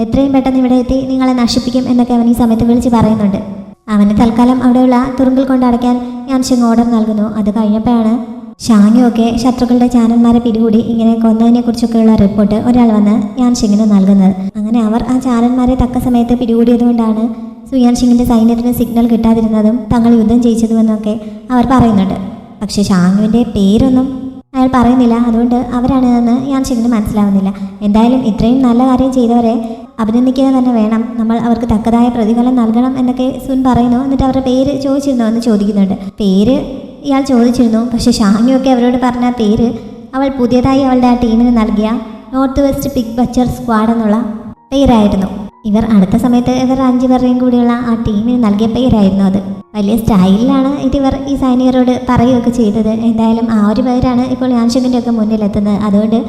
എത്രയും പെട്ടെന്ന് ഇവിടെ എത്തി നിങ്ങളെ നശിപ്പിക്കും എന്നൊക്കെ അവൻ ഈ സമയത്ത് വിളിച്ച് പറയുന്നുണ്ട്. അവന് തൽക്കാലം അവിടെയുള്ള തുറുങ്കിൽ കൊണ്ടടയ്ക്കാൻ യാൻഷിങ് ഓർഡർ നൽകുന്നു. അത് കഴിഞ്ഞപ്പോഴാണ് ഷാങ്ങുമൊക്കെ ശത്രുക്കളുടെ ചാരന്മാരെ പിടികൂടി ഇങ്ങനെ കൊന്നതിനെ കുറിച്ചൊക്കെയുള്ള റിപ്പോർട്ട് ഒരാൾ വന്ന് യാൻഷിങ്ങിന് നൽകുന്നത്. അങ്ങനെ അവർ ആ ചാരന്മാരെ തക്ക സമയത്ത് പിടികൂടിയതുകൊണ്ടാണ് യാൻഷിങ്ങിൻ്റെ സൈന്യത്തിന് സിഗ്നൽ കിട്ടാതിരുന്നതും തങ്ങൾ യുദ്ധം ജയിച്ചതുമെന്നൊക്കെ അവർ പറയുന്നുണ്ട്. പക്ഷേ ഷാങ്ങുവിൻ്റെ പേരൊന്നും അയാൾ പറയുന്നില്ല. അതുകൊണ്ട് അവരാണ് എന്ന് യാൻഷിങ്ങിന് മനസ്സിലാവുന്നില്ല. എന്തായാലും ഇത്രയും നല്ല കാര്യം ചെയ്തവരെ അഭിനന്ദിക്കുക തന്നെ വേണം, നമ്മൾ അവർക്ക് തക്കതായ പ്രതിഫലം നൽകണം എന്നൊക്കെ സുൻ പറയുന്നു. എന്നിട്ട് അവരുടെ പേര് ചോദിച്ചിരുന്നോ എന്ന് ചോദിക്കുന്നുണ്ട്. പേര് ഇയാൾ ചോദിച്ചിരുന്നു. പക്ഷേ ഷാങ്ങുമൊക്കെ അവരോട് പറഞ്ഞ പേര് അവൾ പുതിയതായി അവളുടെ ആ ടീമിന് നൽകിയ north west pig butcher squad എന്നുള്ള പേരായിരുന്നു. ഇവർ അടുത്ത സമയത്ത് ഇവർ 5 പേരുടെയും കൂടിയുള്ള ആ ടീമിന് നൽകിയ പേരായിരുന്നു അത്. വലിയ സ്റ്റൈലിലാണ് ഇതിവർ ഈ സൈനികരോട് പറയുകയൊക്കെ ചെയ്തത്. എന്തായാലും ആ ഒരു പേരാണ് ഇപ്പോൾ യാൻഷിങ്ങിൻ്റെ ഒക്കെ മുന്നിലെത്തുന്നത്. അതുകൊണ്ട്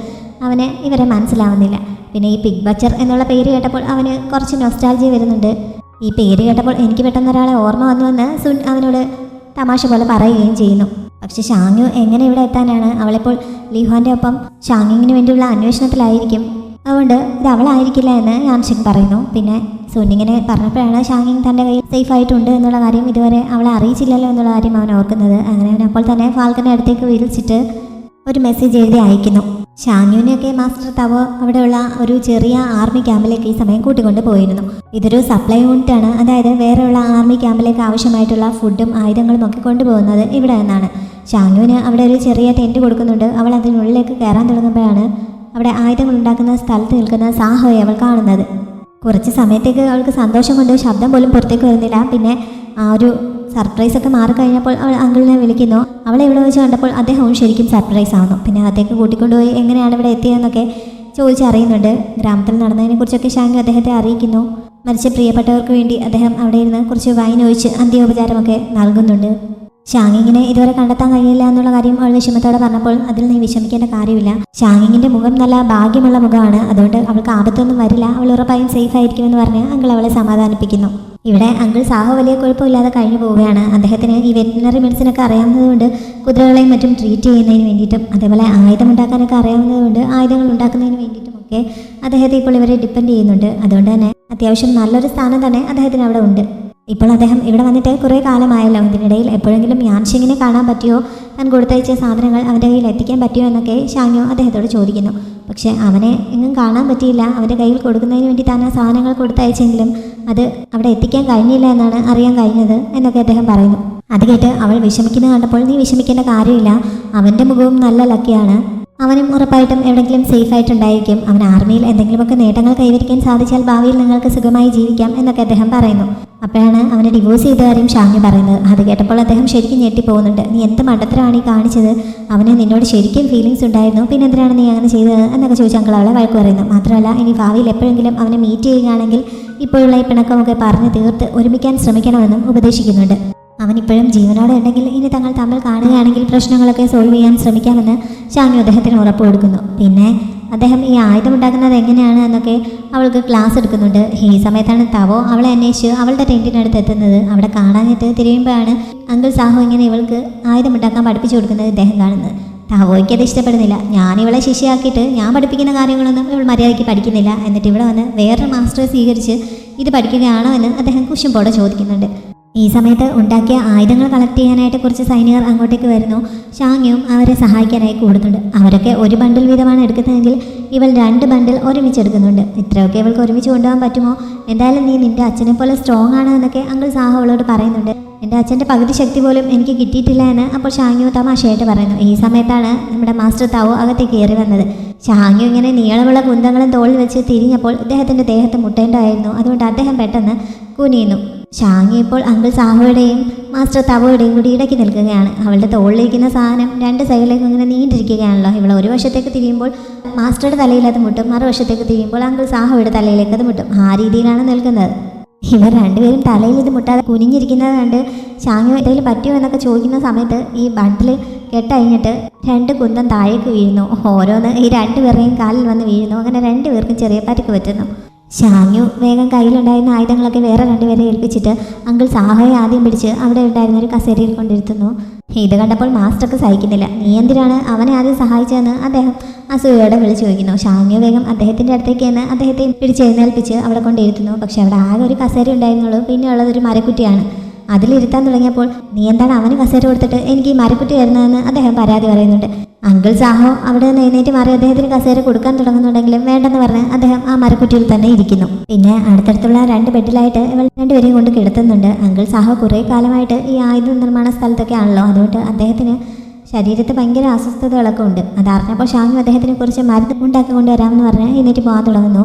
അവന് ഇവരെ മനസ്സിലാവുന്നില്ല. പിന്നെ ഈ പിഗ് ബച്ചർ എന്നുള്ള പേര് കേട്ടപ്പോൾ അവന് കുറച്ച് നൊസ്റ്റാൾജിയ വരുന്നുണ്ട്. ഈ പേര് കേട്ടപ്പോൾ എനിക്ക് പെട്ടെന്ന് ഒരാളെ ഓർമ്മ വന്നുവെന്ന് സുൻ അവനോട് തമാശ പോലെ പറയുകയും ചെയ്യുന്നു. പക്ഷെ ഷാങ്ങു എങ്ങനെ ഇവിടെ എത്താനാണ്? അവളിപ്പോൾ ലീഹോൻ്റെ ഒപ്പം ഷാങ്ങിങ്ങിന് വേണ്ടിയുള്ള അന്വേഷണത്തിലായിരിക്കും. അതുകൊണ്ട് ഇത് അവളായിരിക്കില്ല എന്ന് യാൻഷിങ് പറയുന്നു. പിന്നെ സുന്നിങ്ങനെ പറഞ്ഞപ്പോഴാണ് ഷാങ്ങിങ് തൻ്റെ കയ്യിൽ സേഫായിട്ടുണ്ട് എന്നുള്ള കാര്യം ഇതുവരെ അവളെ അറിയിച്ചില്ലല്ലോ എന്നുള്ള കാര്യം അവൻ ഓർക്കുന്നത്. അങ്ങനെ അവൻ അപ്പോൾ തന്നെ ഫാൽക്കൻ്റെ അടുത്തേക്ക് വിളിച്ചിട്ട് ഒരു മെസ്സേജ് എഴുതി അയക്കുന്നു. ഷാങ്ങുവിനെയൊക്കെ മാസ്റ്റർ തവോ അവിടെയുള്ള ഒരു ചെറിയ ആർമി ക്യാമ്പിലേക്ക് ഈ സമയം കൂട്ടിക്കൊണ്ട് പോയിരുന്നു. ഇതൊരു സപ്ലൈ യൂണിറ്റാണ്. അതായത് വേറെയുള്ള ആർമി ക്യാമ്പിലേക്ക് ആവശ്യമായിട്ടുള്ള ഫുഡും ആയുധങ്ങളും ഒക്കെ കൊണ്ടുപോകുന്നത് ഇവിടെ നിന്നാണ്. ഷാങ്ങുവിന് അവിടെ ഒരു ചെറിയ ടെൻറ്റ് കൊടുക്കുന്നുണ്ട്. അവൾ അതിനുള്ളിലേക്ക് കയറാൻ തുടങ്ങുമ്പോഴാണ് അവിടെ ആയുധങ്ങൾ ഉണ്ടാക്കുന്ന സ്ഥലത്ത് നിൽക്കുന്ന സാഹോയെ അവൾ കാണുന്നത്. കുറച്ച് സമയത്തേക്ക് അവൾക്ക് സന്തോഷം കൊണ്ട് ശബ്ദം പോലും പുറത്തേക്ക് വരുന്നില്ല. പിന്നെ ആ ഒരു സർപ്രൈസൊക്കെ മാറിക്കഴിഞ്ഞപ്പോൾ അവൾ അങ്കിളിനെ വിളിക്കുന്നു. അവളെ ഇവിടെ വെച്ച് കണ്ടപ്പോൾ അദ്ദേഹവും ശരിക്കും സർപ്രൈസ് ആവുന്നു. പിന്നെ അകത്തേക്ക് കൂട്ടിക്കൊണ്ടുപോയി എങ്ങനെയാണ് ഇവിടെ എത്തിയതെന്നൊക്കെ ചോദിച്ചറിയുന്നുണ്ട്. ഗ്രാമത്തിൽ നടന്നതിനെക്കുറിച്ചൊക്കെ ഷാങ്ങു അദ്ദേഹത്തെ അറിയിക്കുന്നു. മരിച്ച പ്രിയപ്പെട്ടവർക്ക് വേണ്ടി അദ്ദേഹം അവിടെ ഇരുന്ന് കുറച്ച് വൈൻ ഒഴിച്ച് അന്ത്യോപചാരമൊക്കെ നൽകുന്നുണ്ട്. ഷാങ്ങിങ്ങിനെ ഇതുവരെ കണ്ടെത്താൻ കഴിയില്ല എന്നുള്ള കാര്യം അവൾ വിഷമത്തോടെ പറഞ്ഞപ്പോൾ അതിൽ നീ വിഷമിക്കേണ്ട കാര്യമില്ല. ഷാങ്ങിങ്ങിൻ്റെ മുഖം നല്ല ഭാഗ്യമുള്ള മുഖമാണ്. അതുകൊണ്ട് അവൾക്ക് ആപത്തൊന്നും വരില്ല. അവൾ ഉറപ്പായും സേഫ് ആയിരിക്കുമെന്ന് പറഞ്ഞ് അങ്കിൾ അവളെ സമാധാനിപ്പിക്കുന്നു. ഇവിടെ അങ്കിൾ സാഹോ വലിയ കുഴപ്പമില്ലാതെ കഴിഞ്ഞു പോവുകയാണ്. അദ്ദേഹത്തിന് ഈ വെറ്റിനറി മെഡിസിനൊക്കെ അറിയാവുന്നതുകൊണ്ട് കുതിരകളെയും മറ്റും ട്രീറ്റ് ചെയ്യുന്നതിന് വേണ്ടിയിട്ടും അതേപോലെ ആയുധം ഉണ്ടാക്കാനൊക്കെ അറിയാവുന്നതുകൊണ്ട് ആയുധങ്ങൾ ഉണ്ടാക്കുന്നതിന് വേണ്ടിയിട്ടുമൊക്കെ അദ്ദേഹത്തെ ഇപ്പോൾ ഇവരെ ഡിപ്പെൻഡ് ചെയ്യുന്നുണ്ട്. അതുകൊണ്ട് തന്നെ അത്യാവശ്യം നല്ലൊരു സ്ഥാനം തന്നെ അദ്ദേഹത്തിന് അവിടെ ഉണ്ട്. ഇപ്പോൾ അദ്ദേഹം ഇവിടെ വന്നിട്ട് കുറേ കാലമായല്ലോ. ഇതിനിടയിൽ എപ്പോഴെങ്കിലും യാൻഷിങ്ങിനെ കാണാൻ പറ്റിയോ, താൻ കൊടുത്തയച്ച സാധനങ്ങൾ അവൻ്റെ കയ്യിൽ എത്തിക്കാൻ പറ്റിയോ എന്നൊക്കെ ഷാങ്യോ അദ്ദേഹത്തോട് ചോദിക്കുന്നു. പക്ഷേ അവനെ എങ്ങും കാണാൻ പറ്റിയില്ല. അവൻ്റെ കയ്യിൽ കൊടുക്കുന്നതിന് വേണ്ടി താൻ ആ സാധനങ്ങൾ കൊടുത്തയച്ചെങ്കിലും അത് അവിടെ എത്തിക്കാൻ കഴിഞ്ഞില്ല എന്നാണ് അറിയാൻ കഴിഞ്ഞത് എന്നൊക്കെ അദ്ദേഹം പറയുന്നു. അത് കേട്ട് അവൾ വിഷമിക്കുന്നത് കണ്ടപ്പോൾ നീ വിഷമിക്കേണ്ട കാര്യമില്ല, അവൻ്റെ മുഖവും നല്ല ലക്കിയാണ്, അവനും ഉറപ്പായിട്ടും എവിടെയെങ്കിലും സേഫ് ആയിട്ടുണ്ടായിരിക്കും, അവൻ ആർമിയിൽ എന്തെങ്കിലുമൊക്കെ നേട്ടങ്ങൾ കൈവരിക്കാൻ സാധിച്ചാൽ ഭാവിയിൽ നിങ്ങൾക്ക് സുഖമായി ജീവിക്കാം എന്നൊക്കെ അദ്ദേഹം പറയുന്നു. അപ്പോഴാണ് അവനെ ഡിവോഴ്സ് ചെയ്ത കാര്യം ഷാങ്യു പറയുന്നത്. അത് കേട്ടപ്പോൾ അദ്ദേഹം ശരിക്കും ഞെട്ടിപ്പോകുന്നുണ്ട്. നീ എന്ത് മണ്ടത്തരമാണ് ഈ കാണിച്ചത്, അവന് നിന്നോട് ശരിക്കും ഫീലിങ്സ് ഉണ്ടായിരുന്നു, പിന്നെ എന്തിനാണ് നീ അങ്ങനെ ചെയ്തത് എന്നൊക്കെ ചോദിച്ച് അങ്കിൾ അവളെ വഴക്ക് പറയുന്നു. മാത്രമല്ല ഇനി ഭാവിയിൽ എപ്പോഴെങ്കിലും അവനെ മീറ്റ് ചെയ്യുകയാണെങ്കിൽ ഇപ്പോഴുള്ള ഈ പിണക്കമൊക്കെ പറഞ്ഞ് തീർത്ത് ഒരുമിക്കാൻ ശ്രമിക്കണമെന്നും ഉപദേശിക്കുന്നുണ്ട്. അവനിപ്പോഴും ജീവനോടെ ഉണ്ടെങ്കിൽ ഇനി തങ്ങൾ തമ്മിൽ കാണുകയാണെങ്കിൽ പ്രശ്നങ്ങളൊക്കെ സോൾവ് ചെയ്യാൻ ശ്രമിക്കാമെന്ന് ഷാങ്യു അദ്ദേഹത്തിന് ഉറപ്പ് കൊടുക്കുന്നു. പിന്നെ അദ്ദേഹം ഈ ആയുധം ഉണ്ടാക്കുന്നത് എങ്ങനെയാണ് എന്നൊക്കെ അവൾക്ക് ക്ലാസ് എടുക്കുന്നുണ്ട്. ഈ സമയത്താണ് തവോ അവളെ അന്വേഷിച്ച് അവളുടെ ടെൻറ്റിനടുത്ത് എത്തുന്നത്. അവിടെ കാണാനിട്ട് തിരിയുമ്പോഴാണ് അങ്കിൾ സാഹു ഇങ്ങനെ ഇവൾക്ക് ആയുധം ഉണ്ടാക്കാൻ പഠിപ്പിച്ചു കൊടുക്കുന്നത് ഇദ്ദേഹം കാണുന്നത്. തവോയ്ക്ക് അത് ഇഷ്ടപ്പെടുന്നില്ല. ഞാനിവളെ ശിഷ്യയാക്കിയിട്ട് ഞാൻ പഠിപ്പിക്കുന്ന കാര്യങ്ങളൊന്നും ഇവൾ മര്യാദയ്ക്ക് പഠിക്കുന്നില്ല, എന്നിട്ട് ഇവിടെ വന്ന് വേറൊരു മാസ്റ്ററെ സ്വീകരിച്ച് ഇത് പഠിക്കുകയാണോ എന്ന് അദ്ദേഹം കുശുമ്പോടെ ചോദിക്കുന്നുണ്ട്. ഈ സമയത്ത് ഉണ്ടാക്കിയ ആയുധങ്ങൾ കളക്ട് ചെയ്യാനായിട്ട് കുറച്ച് സൈനികർ അങ്ങോട്ടേക്ക് വരുന്നു. ഷാങ്യുവും അവരെ സഹായിക്കാനായി കൂടുന്നുണ്ട്. അവരൊക്കെ ഒരു ബണ്ടിൽ വീതമാണ് എടുക്കുന്നതെങ്കിൽ ഇവൾ 2 ബണ്ടിൽ ഒരുമിച്ച് എടുക്കുന്നുണ്ട്. ഇത്രയൊക്കെ ഇവൾക്ക് ഒരുമിച്ച് കൊണ്ടുപോകാൻ പറ്റുമോ? എന്തായാലും നീ നിൻ്റെ അച്ഛനെ പോലെ സ്ട്രോങ് ആണ് എന്നൊക്കെ അങ്കിൾ സാഹു അവളോട് പറയുന്നുണ്ട്. എൻ്റെ അച്ഛൻ്റെ പകുതി ശക്തി പോലും എനിക്ക് കിട്ടിയിട്ടില്ല എന്ന് അപ്പോൾ ഷാങ്യു തമാശയായിട്ട് പറയുന്നു. ഈ സമയത്താണ് നമ്മുടെ മാസ്റ്റർ താവോ അകത്തേക്ക് കയറി വന്നത്. ഷാങ്യു ഇങ്ങനെ നീളമുള്ള കുന്തങ്ങളും തോളിൽ വെച്ച് തിരിഞ്ഞപ്പോൾ ഇദ്ദേഹത്തിൻ്റെ ദേഹത്ത് മുട്ടേണ്ടതായിരുന്നു. അതുകൊണ്ട് അദ്ദേഹം പെട്ടെന്ന് കുനിയുന്നു. ഷാങ്യു ഇപ്പോൾ അങ്കിൾ സാഹുയുടെയും മാസ്റ്റർ തവോയുടെയും കൂടി ഇടയ്ക്ക് നിൽക്കുകയാണ്. അവളുടെ തോളിലിരിക്കുന്ന സാധനം 2 സൈഡിലേക്കും ഇങ്ങനെ നീണ്ടിരിക്കുകയാണല്ലോ. ഇവൾ ഒരു വശത്തേക്ക് തിരിയുമ്പോൾ മാസ്റ്ററുടെ തലയിൽ അത് മുട്ടും, മറുവശത്തേക്ക് തിരിയുമ്പോൾ അങ്കിൾ സാഹുയുടെ തലയിലേക്ക് അത് മുട്ടും. ആ രീതിയിലാണ് നിൽക്കുന്നത്. ഇവർ രണ്ടുപേരും തലയിൽ ഇത് മുട്ടാതെ കുനിഞ്ഞിരിക്കുന്നത് കണ്ട് ഷാങ്യു എന്തെങ്കിലും പറ്റുമോ എന്നൊക്കെ ചോദിക്കുന്ന സമയത്ത് ഈ ബണ്ടിൽ കെട്ടഴിഞ്ഞിട്ട് 2 കുന്തം താഴേക്ക് വീഴുന്നു. ഓരോന്ന് ഈ 2 പേരുടെയും കാലിൽ വന്ന് വീഴുന്നു. അങ്ങനെ 2 പേർക്കും ചെറിയ പരിക്ക് പറ്റുന്നു. ഷാങ്യു വേഗം കയ്യിലുണ്ടായിരുന്ന ആയുധങ്ങളൊക്കെ വേറെ 2 പേരെ ഏൽപ്പിച്ചിട്ട് അങ്കിൾ സാഹയെ ആദ്യം പിടിച്ച് അവിടെ ഉണ്ടായിരുന്ന ഒരു കസേരയിൽ കൊണ്ടിരുത്തുന്നു. ഇത് കണ്ടപ്പോൾ മാസ്റ്റർക്ക് സഹിക്കുന്നില്ല. നീ എന്തിനാണ് അവനെ ആദ്യം സഹായിച്ചതെന്ന് അദ്ദേഹം അസൂയയോടെ വിളിച്ചു ചോദിക്കുന്നു. ഷാങ്യു വേഗം അദ്ദേഹത്തിൻ്റെ അടുത്തേക്ക് എന്ന് അദ്ദേഹത്തെ പിടിച്ചെഴുന്നേൽപ്പിച്ച് അവിടെ കൊണ്ടിരുത്തുന്നു. പക്ഷെ അവിടെ ആകെ ഒരു കസേര ഉണ്ടായിരുന്നുള്ളൂ. പിന്നെ ഉള്ളതൊരു മരക്കുറ്റിയാണ്. അതിലിരുത്താൻ തുടങ്ങിയപ്പോൾ നീ എന്താണ് അവന് കസേര കൊടുത്തിട്ട് എനിക്ക് ഈ മരക്കുറ്റി വരുന്നതെന്ന് അദ്ദേഹം പരാതി പറയുന്നുണ്ട്. അങ്കിൾ സാഹോ അവിടെ നിന്ന് എഴുന്നേറ്റ് മാറി അദ്ദേഹത്തിന് കസേര കൊടുക്കാൻ തുടങ്ങുന്നുണ്ടെങ്കിലും വേണ്ടെന്ന് പറഞ്ഞ് അദ്ദേഹം ആ മരക്കുറ്റിയിൽ തന്നെ ഇരിക്കുന്നു. പിന്നെ അടുത്തടുത്തുള്ള 2 ബെഡിലായിട്ട് ഇവൾ 2 പേരെയും കൊണ്ട് കിടത്തുന്നുണ്ട്. അങ്കിൾ സാഹോ കുറേ കാലമായിട്ട് ഈ ആയുധ നിർമ്മാണ സ്ഥലത്തൊക്കെ ആണല്ലോ. അതുകൊണ്ട് അദ്ദേഹത്തിന് ശരീരത്ത് ഭയങ്കര അസ്വസ്ഥതകളൊക്കെ ഉണ്ട്. അതറിഞ്ഞപ്പോൾ ഷാങ്യു അദ്ദേഹത്തിന് കുറച്ച് മരുന്ന് ഉണ്ടാക്കി കൊണ്ടുവരാമെന്ന് പറഞ്ഞ് എഴുന്നേറ്റ് പോകാൻ തുടങ്ങുന്നു.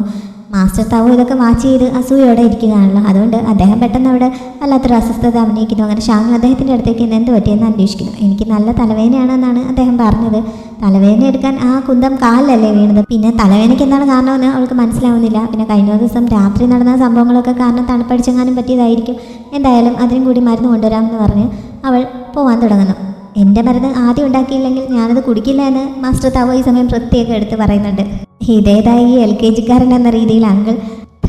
മാസ്റ്റർ താവോ ഇതൊക്കെ വാച്ച് ചെയ്ത് അസൂയോടെ ഇരിക്കുകയാണല്ലോ. അതുകൊണ്ട് അദ്ദേഹം പെട്ടെന്ന് അവിടെ വല്ലാത്തൊരു അസ്വസ്ഥത അഭിനയിക്കുന്നു. അങ്ങനെ ഷാങ്യു അദ്ദേഹത്തിൻ്റെ അടുത്തേക്ക് എന്ത് പറ്റിയെന്ന് അന്വേഷിക്കുന്നു. എനിക്ക് നല്ല തലവേദനയാണെന്നാണ് അദ്ദേഹം പറഞ്ഞത്. തലവേദന എടുക്കാൻ ആ കുന്തം കാലിലല്ലേ വീണത്. പിന്നെ തലവേദനയ്ക്ക് എന്താണ് കാരണമെന്ന് അവൾക്ക് മനസ്സിലാവുന്നില്ല. പിന്നെ കഴിഞ്ഞ ദിവസം രാത്രി നടന്ന സംഭവങ്ങളൊക്കെ കാരണം തണുപ്പടിച്ചെങ്ങാനും പറ്റിയതായിരിക്കും. എന്തായാലും അതിനും കൂടി മരുന്ന് കൊണ്ടുവരാമെന്ന് പറഞ്ഞ് അവൾ പോവാൻ തുടങ്ങുന്നു. എൻ്റെ മരുന്ന് ആദ്യം ഉണ്ടാക്കിയില്ലെങ്കിൽ ഞാനത് കുടിക്കില്ല എന്ന് മാസ്റ്റർ താവോ ഈ സമയം പ്രത്യേകം എടുത്ത് പറയുന്നുണ്ട്. ഇതേതായി ഈ LKG-കാരൻ എന്ന രീതിയിൽ അങ്കിൾ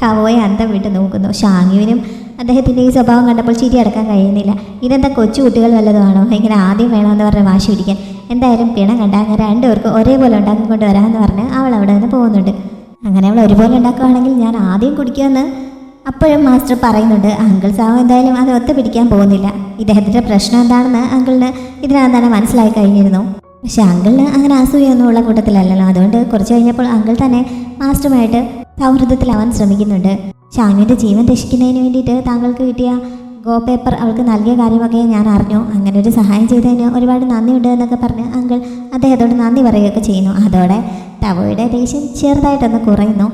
താവോയെ അന്തം വിട്ട് നോക്കുന്നു. ഷാങ്യുവിനും അദ്ദേഹത്തിൻ്റെ ഈ സ്വഭാവം കണ്ടപ്പോൾ ചിരി അടക്കാൻ കഴിയുന്നില്ല. ഇതെന്താ കൊച്ചു കുട്ടികൾ വല്ലതുമാണോ ഇങ്ങനെ ആദ്യം വേണമെന്ന് പറഞ്ഞ് വാശി പിടിക്കാൻ? എന്തായാലും പിണം കണ്ട അങ്ങനെ 2 പേർക്കും ഒരേപോലെ ഉണ്ടാക്കിക്കൊണ്ട് വരാമെന്ന് പറഞ്ഞ് അവൾ അവിടെ നിന്ന് പോകുന്നുണ്ട്. അങ്ങനെ അവൾ ഒരുപോലെ ഉണ്ടാക്കുകയാണെങ്കിൽ ഞാൻ ആദ്യം കുടിക്കുമെന്ന് അപ്പോഴും മാസ്റ്റർ പറയുന്നുണ്ട്. അങ്കിൾ സാഹു എന്തായാലും അത് ഒത്തുപിടിക്കാൻ പോകുന്നില്ല. ഇദ്ദേഹത്തിൻ്റെ പ്രശ്നം എന്താണെന്ന് അങ്കിളിന് ഇതിനകം തന്നെ മനസ്സിലായി കഴിഞ്ഞിരുന്നു. പക്ഷെ അങ്കിളിന് അങ്ങനെ അസൂയൊന്നും ഉള്ള കൂട്ടത്തിലല്ലല്ലോ. അതുകൊണ്ട് കുറച്ച് കഴിഞ്ഞപ്പോൾ അങ്കിൾ തന്നെ മാസ്റ്ററുമായിട്ട് സൗഹൃദത്തിലാവാൻ ശ്രമിക്കുന്നുണ്ട്. ഷാങ്യുവിൻ്റെ ജീവൻ രക്ഷിക്കുന്നതിന് വേണ്ടിയിട്ട് താങ്കൾക്ക് കിട്ടിയ ഗോ പേപ്പർ അവൾക്ക് നൽകിയ കാര്യമൊക്കെ ഞാൻ അറിഞ്ഞു. അങ്ങനെ ഒരു സഹായം ചെയ്തതിന് ഒരുപാട് നന്ദിയുണ്ട് എന്നൊക്കെ പറഞ്ഞ് അങ്കിൾ അദ്ദേഹത്തോട് നന്ദി പറയുകയൊക്കെ ചെയ്യുന്നു. അതോടെ തവോയുടെ ദേഷ്യം ചെറുതായിട്ടൊന്ന് കുറയുന്നു.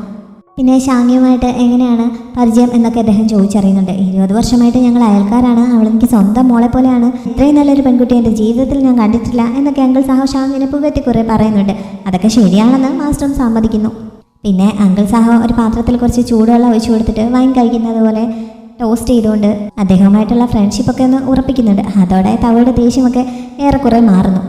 പിന്നെ ഷാങ്യുമായിട്ട് എങ്ങനെയാണ് പരിചയം എന്നൊക്കെ അദ്ദേഹം ചോദിച്ചറിയുന്നുണ്ട്. 20 വർഷമായിട്ട് ഞങ്ങൾ അയൽക്കാരാണ്. അവളെനിക്ക് സ്വന്തം മോളെ പോലെയാണ്. ഇത്രയും നല്ലൊരു പെൺകുട്ടി എൻ്റെ ജീവിതത്തിൽ ഞാൻ കണ്ടിട്ടില്ല എന്നൊക്കെ അങ്കിൾ സാഹു ഷാങ്യുവിനെ പുകഴ്ത്തി കുറേ പറയുന്നുണ്ട്. അതൊക്കെ ശരിയാണെന്ന് മാസ്റ്ററും സമ്മതിക്കുന്നു. പിന്നെ അങ്കിൾ സാഹു ഒരു പാത്രത്തിൽ കുറച്ച് ചൂടുവെള്ളം ഒഴിച്ചു കൊടുത്തിട്ട് വൈൻ കഴിക്കുന്നത് പോലെ ടോസ്റ്റ് ചെയ്തുകൊണ്ട് അദ്ദേഹവുമായിട്ടുള്ള ഫ്രണ്ട്ഷിപ്പൊക്കെ ഒന്ന് ഉറപ്പിക്കുന്നുണ്ട്. അതോടെ തവയുടെ ദേഷ്യമൊക്കെ ഏറെക്കുറെ മാറുന്നു.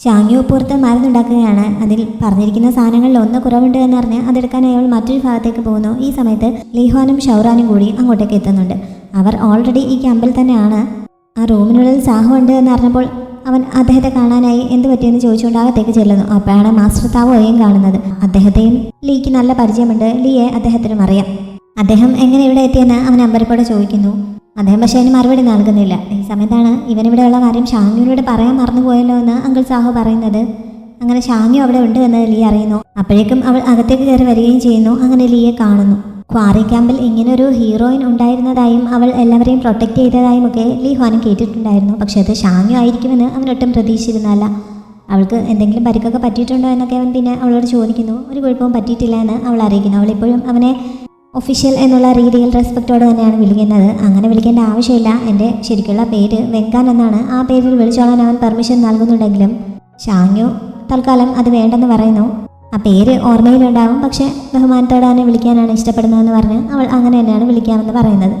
ഷാങ്യു പുറത്ത് മരുന്നുണ്ടാക്കുകയാണ്. അതിൽ പറഞ്ഞിരിക്കുന്ന സാധനങ്ങളിൽ ഒന്ന് കുറവുണ്ട് എന്നറിഞ്ഞ് അതെടുക്കാൻ അയാൾ മറ്റൊരു ഭാഗത്തേക്ക് പോകുന്നു. ഈ സമയത്ത് ലീഹ്വാനും ഷൗറാനും കൂടി അങ്ങോട്ടേക്ക് എത്തുന്നുണ്ട്. അവർ ഓൾറെഡി ഈ ക്യാമ്പിൽ തന്നെയാണ്. ആ റൂമിനുള്ളിൽ സാഹു ഉണ്ട് എന്നറിഞ്ഞപ്പോൾ അവൻ അദ്ദേഹത്തെ കാണാനായി എന്ത് പറ്റിയെന്ന് ചോദിച്ചുകൊണ്ട് അകത്തേക്ക് ചെല്ലുന്നു. അപ്പോഴാണ് മാസ്റ്റർ താവോയെയും കാണുന്നത്. അദ്ദേഹത്തെയും ലീക്ക് നല്ല പരിചയമുണ്ട്. ലീയെ അദ്ദേഹത്തിനും അറിയാം. അദ്ദേഹം എങ്ങനെ ഇവിടെ എത്തിയെന്ന് അവൻ അമ്പരപ്പോടെ ചോദിക്കുന്നു. അദ്ദേഹം പക്ഷേ അതിന് മറുപടി നൽകുന്നില്ല. ഈ സമയത്താണ് ഇവനിവിടെയുള്ള കാര്യം ഷാങ്യുവിനോട് പറയാൻ മറന്നുപോയല്ലോ എന്ന് അങ്കിൾ സാഹു പറയുന്നത്. അങ്ങനെ ഷാങ്യു അവിടെ ഉണ്ട് എന്ന് ലീ അറിയുന്നു. അപ്പോഴേക്കും അവൾ അകത്തേക്ക് കയറി വരികയും ചെയ്യുന്നു. അങ്ങനെ ലീയെ കാണുന്നു. ക്വാറി ക്യാമ്പിൽ ഇങ്ങനൊരു ഹീറോയിൻ ഉണ്ടായിരുന്നതായും അവൾ എല്ലാവരെയും പ്രൊട്ടക്റ്റ് ചെയ്തതായും ഒക്കെ ലീ ഹ്വാനും കേട്ടിട്ടുണ്ടായിരുന്നു. പക്ഷേ അത് ഷാങ്യു ആയിരിക്കുമെന്ന് അവനൊട്ടും പ്രതീക്ഷിച്ചിരുന്നല്ല. അവൾക്ക് എന്തെങ്കിലും പരിക്കൊക്കെ പറ്റിയിട്ടുണ്ടോ എന്നൊക്കെ അവൻ പിന്നെ അവളോട് ചോദിക്കുന്നു. ഒരു കുഴപ്പവും പറ്റിയിട്ടില്ല എന്ന് അവൾ അറിയിക്കുന്നു. അവളിപ്പോഴും അവനെ ഒഫീഷ്യൽ എന്നുള്ള രീതിയിൽ റെസ്പെക്റ്റോടെ തന്നെയാണ് വിളിക്കുന്നത്. അങ്ങനെ വിളിക്കേണ്ട ആവശ്യമില്ല, എൻ്റെ ശരിക്കുള്ള പേര് വെങ്കാൻ എന്നാണ്, ആ പേരിൽ വിളിച്ചോളാൻ അവൻ പെർമിഷൻ നൽകുന്നുണ്ടെങ്കിലും ഷാങ്യു തൽക്കാലം അത് വേണ്ടെന്ന് പറയുന്നു. ആ പേര് ഓർമ്മയിലുണ്ടാവും, പക്ഷേ ബഹുമാനത്തോടെ തന്നെ വിളിക്കാനാണ് ഇഷ്ടപ്പെടുന്നതെന്ന് പറഞ്ഞ് അവൾ അങ്ങനെ തന്നെയാണ് വിളിക്കാമെന്ന് പറയുന്നത്.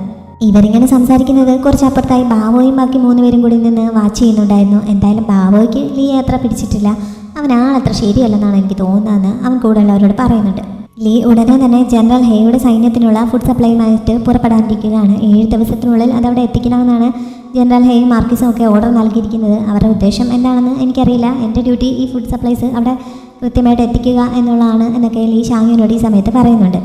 ഇവരിങ്ങനെ സംസാരിക്കുന്നത് കുറച്ചപ്പുറത്തായി ബാവോയും ബാക്കി 3 പേരും കൂടി നിന്ന് വാച്ച് ചെയ്യുന്നുണ്ടായിരുന്നു. എന്തായാലും ബാവോയ്ക്ക് ലീയെ അത്ര പിടിച്ചിട്ടില്ല, അവൻ ആളത്ര ശരിയല്ലെന്നാണ് എനിക്ക് തോന്നുന്നതെന്ന് അവൻ കൂടെ ഉള്ളവരോട് പറയുന്നുണ്ട്. ലീ ഉടനെ തന്നെ ജനറൽ ഹേയുടെ സൈന്യത്തിനുള്ള ഫുഡ് സപ്ലൈയുമായിട്ട് പുറപ്പെടാനിരിക്കുകയാണ്. 7 ദിവസത്തിനുള്ളിൽ അതവിടെ എത്തിക്കണമെന്നാണ് ജനറൽ ഹേയും മാർക്കിസും ഒക്കെ ഓർഡർ നൽകിയിരിക്കുന്നത്. അവരുടെ ഉദ്ദേശം എന്താണെന്ന് എനിക്കറിയില്ല. എൻ്റെ ഡ്യൂട്ടി ഈ ഫുഡ് സപ്ലൈസ് അവിടെ കൃത്യമായിട്ട് എത്തിക്കുക എന്നുള്ളതാണ് എന്നൊക്കെ ലീ ഷാങ്യുവിനോട് ഈ സമയത്ത് പറയുന്നുണ്ട്.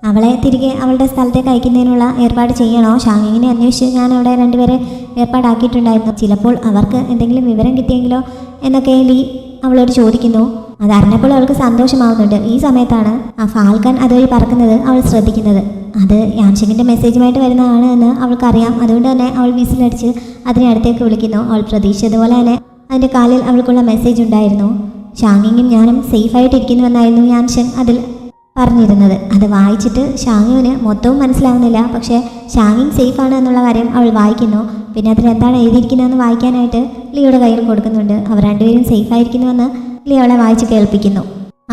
അവളെ തിരികെ അവളുടെ സ്ഥലത്തേക്ക് അയക്കുന്നതിനുള്ള ഏർപ്പാട് ചെയ്യണോ? ഷാങ്യുവിനെ അന്വേഷിച്ച് ഞാൻ അവിടെ 2 പേരെ ഏർപ്പാടാക്കിയിട്ടുണ്ടായിരുന്നു. ചിലപ്പോൾ അവർക്ക് എന്തെങ്കിലും വിവരം കിട്ടിയെങ്കിലോ എന്നൊക്കെ ലീ അവളോട് ചോദിക്കുന്നു. അതറിഞ്ഞപ്പോൾ അവൾക്ക് സന്തോഷമാവുന്നുണ്ട്. ഈ സമയത്താണ് ആ ഫാൽക്കൺ അതുവഴി പറക്കുന്നത് അവൾ ശ്രദ്ധിക്കുന്നത്. അത് യാൻഷിങ്ങിൻ്റെ മെസ്സേജുമായിട്ട് വരുന്നതാണ് എന്ന് അവൾക്കറിയാം. അതുകൊണ്ട് തന്നെ അവൾ വിസിലടിച്ച് അതിനെ അടുത്തേക്ക് വിളിക്കുന്നു. അവൾ പ്രതീക്ഷിച്ചതുപോലെ തന്നെ അതിൻ്റെ കാലിൽ അവൾക്കുള്ള മെസ്സേജ് ഉണ്ടായിരുന്നു. ഷാങ്ങിങ്ങും ഞാനും സേഫായിട്ടിരിക്കുന്നുവെന്നായിരുന്നു യാൻഷിങ് അതിൽ പറഞ്ഞിരുന്നത്. അത് വായിച്ചിട്ട് ഷാങ്യുവിന് മൊത്തവും മനസ്സിലാവുന്നില്ല. പക്ഷേ ഷാങ്ങിങ് സേഫാണ് എന്നുള്ള കാര്യം അവൾ വായിക്കുന്നു. പിന്നെ അതിലെന്താണ് എഴുതിയിരിക്കുന്നതെന്ന് വായിക്കാനായിട്ട് ലിയുടെ കയ്യിൽ കൊടുക്കുന്നുണ്ട്. അവർ 2 പേരും സേഫായിരിക്കുന്നുവെന്ന് ലി അവളെ വായിച്ച് കേൾപ്പിക്കുന്നു.